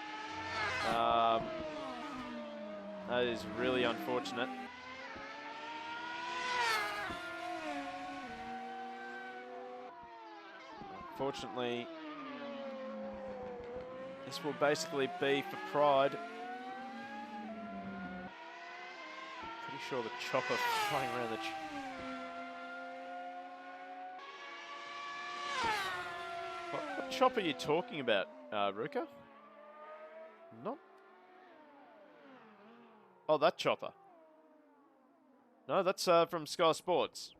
That is really unfortunate. Unfortunately, this will basically be for pride. Pretty sure the chopper flying around the... What chopper are you talking about, Ruka? Not... Oh, that chopper. No, that's from Sky Sports.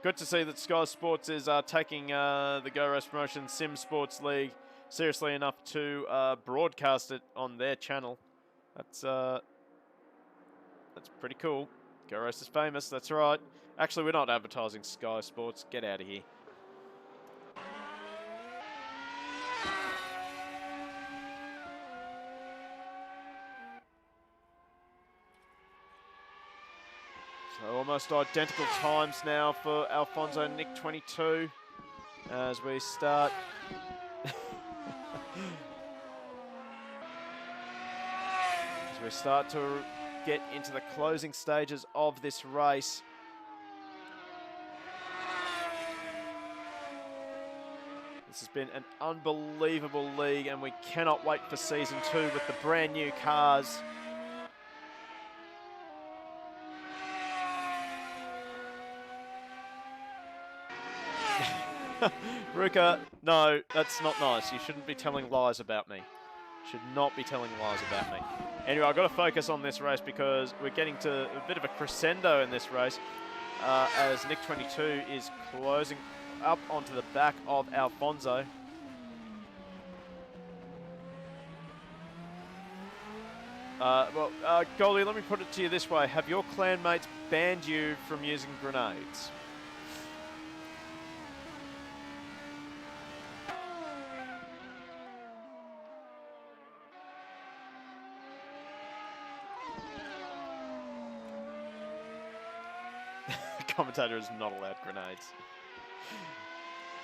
Good to see that Sky Sports is taking the Go Race Promotion Sim Sports League seriously enough to broadcast it on their channel. That's pretty cool. Go Race is famous, that's right. Actually, we're not advertising Sky Sports. Get out of here. So almost identical times now for Alfonso and Nick 22 as we start. As we start to get into the closing stages of this race. This has been an unbelievable league, and we cannot wait for Season 2 with the brand new cars. Ruka, no, that's not nice. You shouldn't be telling lies about me. Should not be telling lies about me. Anyway, I've got to focus on this race because we're getting to a bit of a crescendo in this race as Nick 22 is closing up onto the back of Alfonso. Goalie, let me put it to you this way. Have your clanmates banned you from using grenades? Commentator is not allowed grenades.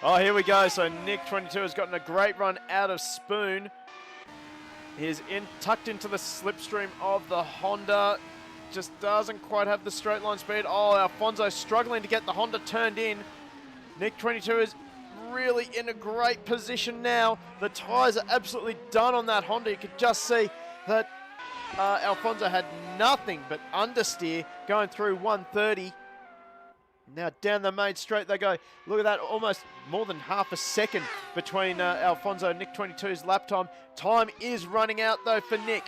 Oh, here we go. So Nick 22 has gotten a great run out of Spoon. He's tucked into the slipstream of the Honda. Just doesn't quite have the straight line speed. Oh, Alfonso struggling to get the Honda turned in. Nick 22 is really in a great position now. The tyres are absolutely done on that Honda. You could just see that Alfonso had nothing but understeer going through 130. Now down the main straight they go. Look at that, almost more than half a second between Alfonso and Nick 22's lap time. Time is running out though for Nick.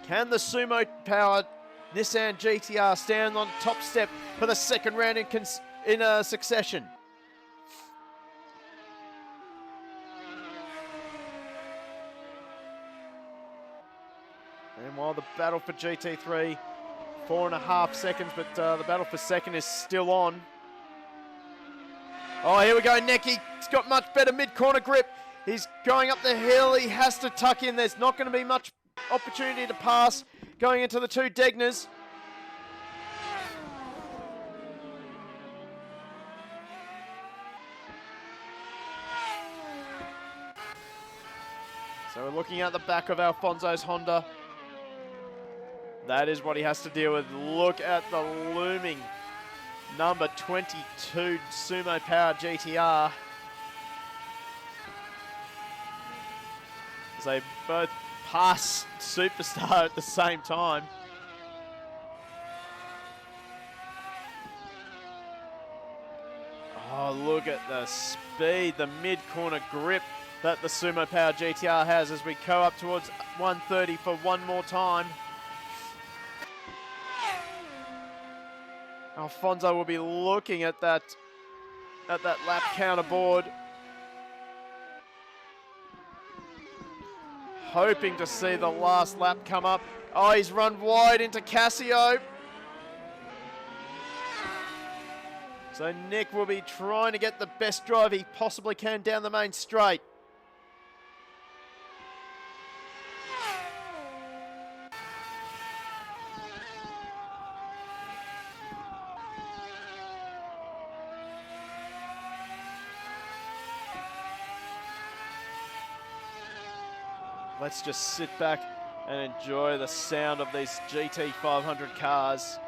Can the sumo-powered Nissan GTR stand on top step for the second round in succession? And while the battle for GT3, 4.5 seconds, but the battle for second is still on. Oh, here we go, Necky. He's got much better mid-corner grip. He's going up the hill. He has to tuck in. There's not going to be much opportunity to pass going into the two Degners. So we're looking at the back of Alfonso's Honda. That is what he has to deal with. Look at the looming number 22 Sumo Power GTR. As they both pass Superstar at the same time. Oh, look at the speed, the mid-corner grip that the Sumo Power GTR has as we go up towards 130 for one more time. Alfonso will be looking at that lap counter board, hoping to see the last lap come up. Oh, he's run wide into Casio. So Nick will be trying to get the best drive he possibly can down the main straight. Let's just sit back and enjoy the sound of these GT500 cars.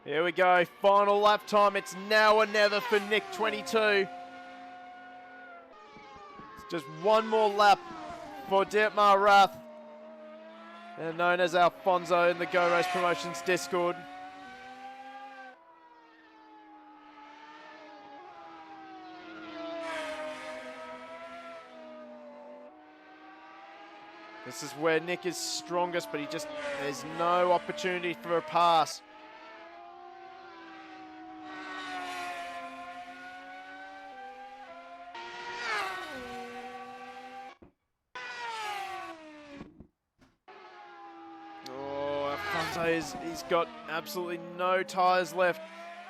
Here we go, final lap time. It's now or never for Nick 22. It's just one more lap for Dietmar Rath, and known as Alfonso in the Go Race Promotions Discord. This is where Nick is strongest, but there's no opportunity for a pass. Oh, Alfonso, he's got absolutely no tyres left.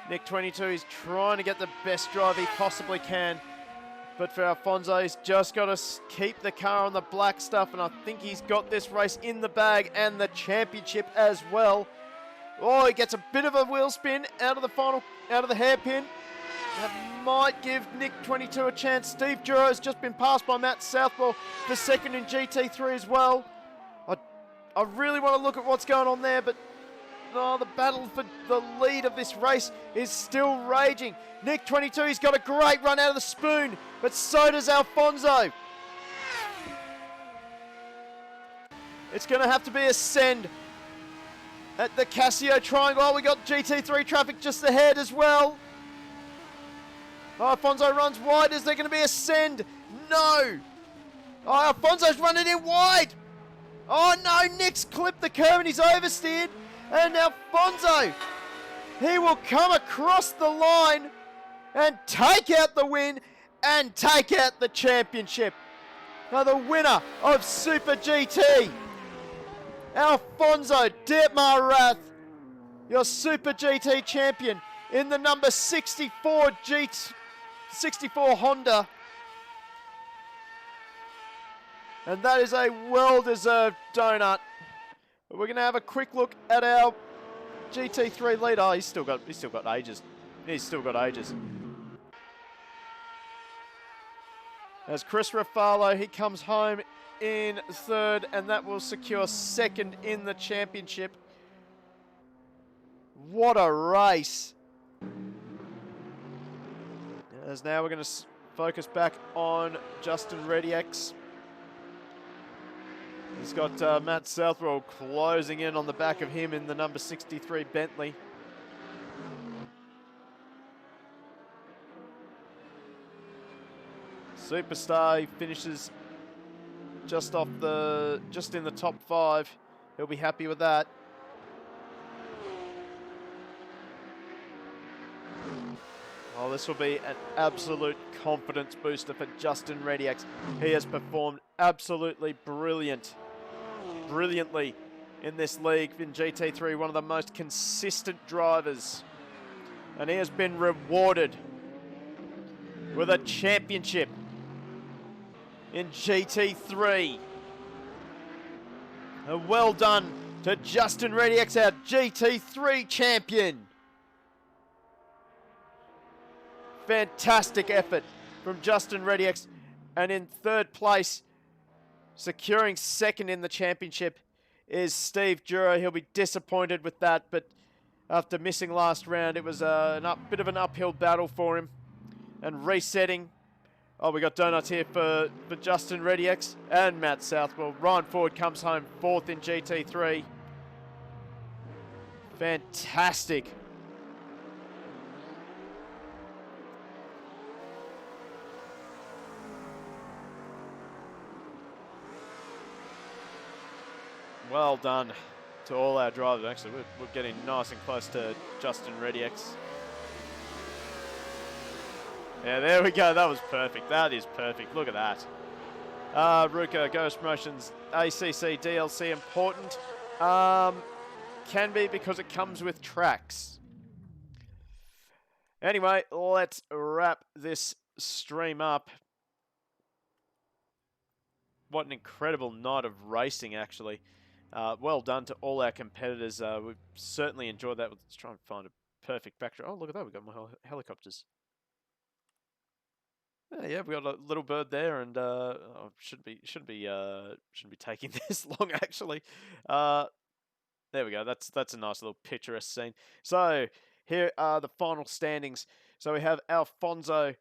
Nick 22 is trying to get the best drive he possibly can. But for Alfonso, he's just got to keep the car on the black stuff, and I think he's got this race in the bag and the championship as well. Oh, he gets a bit of a wheel spin out of the hairpin. That might give Nick 22 a chance. Steve Duro has just been passed by Matt Southwell for second in GT3 as well. I really want to look at what's going on there, but the battle for the lead of this race is still raging. Nick 22, he's got a great run out of the spoon, but so does Alfonso. It's going to have to be a send at the Casio Triangle. Oh, we got GT3 traffic just ahead as well. Oh, Alfonso runs wide. Is there going to be a send? No. Oh, Alfonso's running in wide. Oh no, Nick's clipped the curb and he's oversteered. And Alfonso, he will come across the line and take out the win and take out the championship. Now the winner of Super GT, Alfonso Dietmar Rath, your Super GT champion in the number 64 Honda. And that is a well-deserved donut. We're going to have a quick look at our GT3 leader. Oh, he's still got ages. He's still got ages. As Chris Raffalo, he comes home in third, and that will secure second in the championship. What a race. As now we're going to focus back on Justin Rediex. He's got Matt Southwell closing in on the back of him in the number 63 Bentley. Superstar, he finishes just in the top 5. He'll be happy with that. Oh, this will be an absolute confidence booster for Justin Rediex. He has performed absolutely brilliantly in this league in GT3, one of the most consistent drivers. And he has been rewarded with a championship in GT3. And well done to Justin Rediex, our GT3 champion. Fantastic effort from Justin Rediex, and in third place, securing second in the championship, is Steve Duro. He'll be disappointed with that, but after missing last round, it was a bit of an uphill battle for him. And resetting. Oh, we got donuts here for Justin Rediex and Matt Southwell. Ryan Ford comes home fourth in GT3. Fantastic. Well done to all our drivers. Actually, we're getting nice and close to Justin Rediex. Yeah, there we go. That was perfect. That is perfect. Look at that. Ruka, Ghost Promotions, ACC, DLC, important. Can be because it comes with tracks. Anyway, let's wrap this stream up. What an incredible night of racing, actually. Well done to all our competitors. We've certainly enjoyed that. Let's try and find a perfect backdrop. Oh, look at that. We've got my helicopters. Yeah, we got a little bird there, and shouldn't be taking this long, actually. There we go. That's a nice little picturesque scene. So here are the final standings. So we have Alfonso,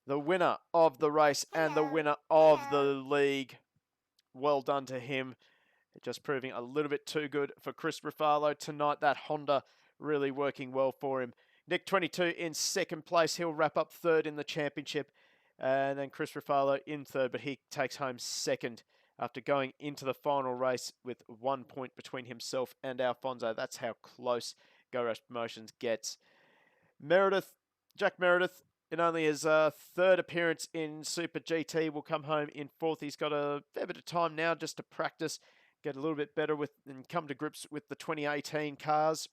the winner of the race and the winner of the league. Well done to him. Just proving a little bit too good for Chris Ruffalo tonight. That Honda really working well for him. Nick 22 in second place. He'll wrap up third in the championship. And then Chris Ruffalo in third, but he takes home second after going into the final race with 1 point between himself and Alfonso. That's how close Go Rush Promotions gets. Jack Meredith, in only his third appearance in Super GT, will come home in fourth. He's got a fair bit of time now just to practice, get a little bit better with, and come to grips with the 2018 cars.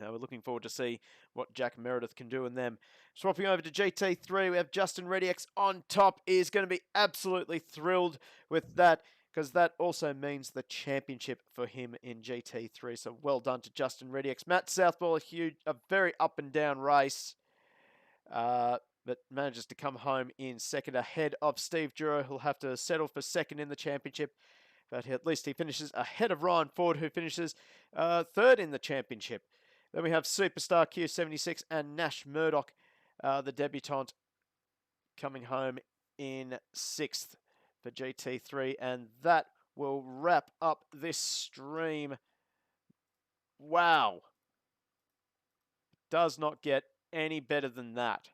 We're looking forward to see what Jack Meredith can do in them. Swapping over to GT3, we have Justin Rediex on top. He is going to be absolutely thrilled with that, because that also means the championship for him in GT3. So well done to Justin Rediex. Matt Southwell, a very up and down race, but manages to come home in second ahead of Steve Duro, who'll have to settle for second in the championship. But at least he finishes ahead of Ryan Ford, who finishes third in the championship. Then we have Superstar Q76 and Nash Murdoch, the debutant, coming home in sixth for GT3. And that will wrap up this stream. Wow. Does not get any better than that.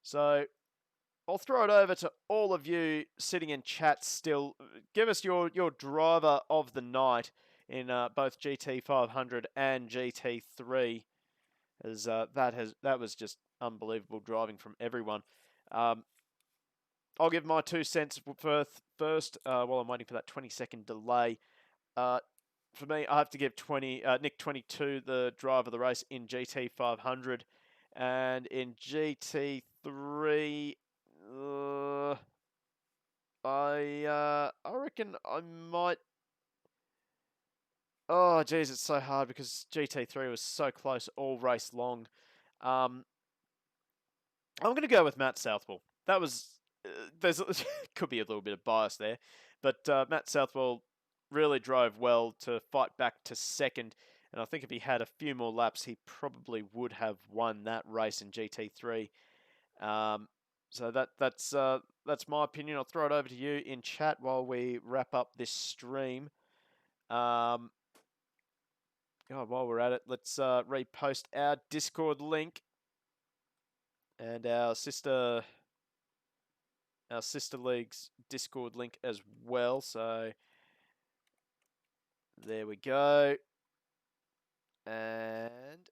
So I'll throw it over to all of you sitting in chat still. Give us your driver of the night in both GT500 and GT3, as that was just unbelievable driving from everyone. I'll give my 2 cents first while I'm waiting for that 20-second delay. For me, I have to give Nick 22 the driver of the race in GT500, and in GT3. I reckon I might. Oh, geez, it's so hard because GT3 was so close all race long. I'm going to go with Matt Southwell. That was could be a little bit of bias there, but Matt Southwell really drove well to fight back to second, and I think if he had a few more laps, he probably would have won that race in GT3. So that's my opinion. I'll throw it over to you in chat while we wrap up this stream. God, while we're at it, let's repost our Discord link and our sister league's Discord link as well. So there we go. And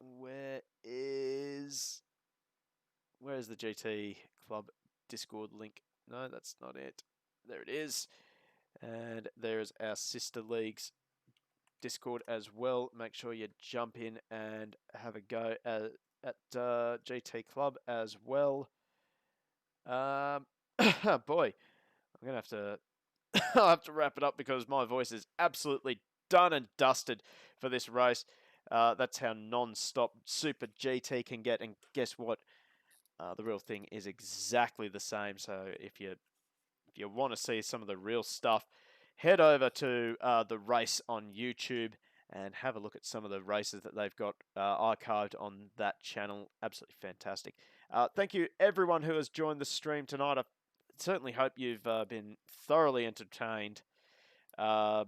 where's the GT Club Discord link? No, that's not it. There it is. And there's our sister league's Discord as well. Make sure you jump in and have a go at GT Club as well. Boy, I'm gonna have to I'll have to wrap it up because my voice is absolutely done and dusted for this race. That's how non-stop Super GT can get, and guess what? The real thing is exactly the same. So if you want to see some of the real stuff, head over to the race on YouTube and have a look at some of the races that they've got archived on that channel. Absolutely fantastic. Thank you everyone who has joined the stream tonight. I certainly hope you've been thoroughly entertained. God,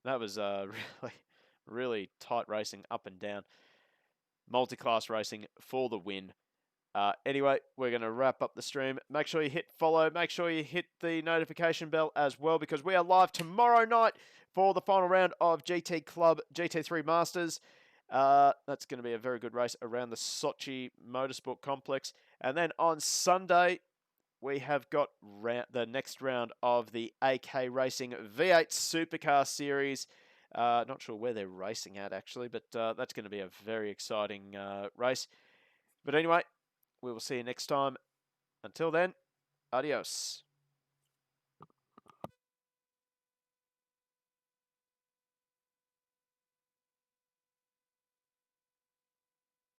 that was really tight racing up and down. Multi-class racing for the win. Anyway, we're going to wrap up the stream. Make sure you hit follow. Make sure you hit the notification bell as well, because we are live tomorrow night for the final round of GT Club GT3 Masters. That's going to be a very good race around the Sochi Motorsport Complex. And then on Sunday, we have got the next round of the AK Racing V8 Supercar Series. Not sure where they're racing at, actually, but that's going to be a very exciting race. But anyway, we will see you next time. Until then, adios.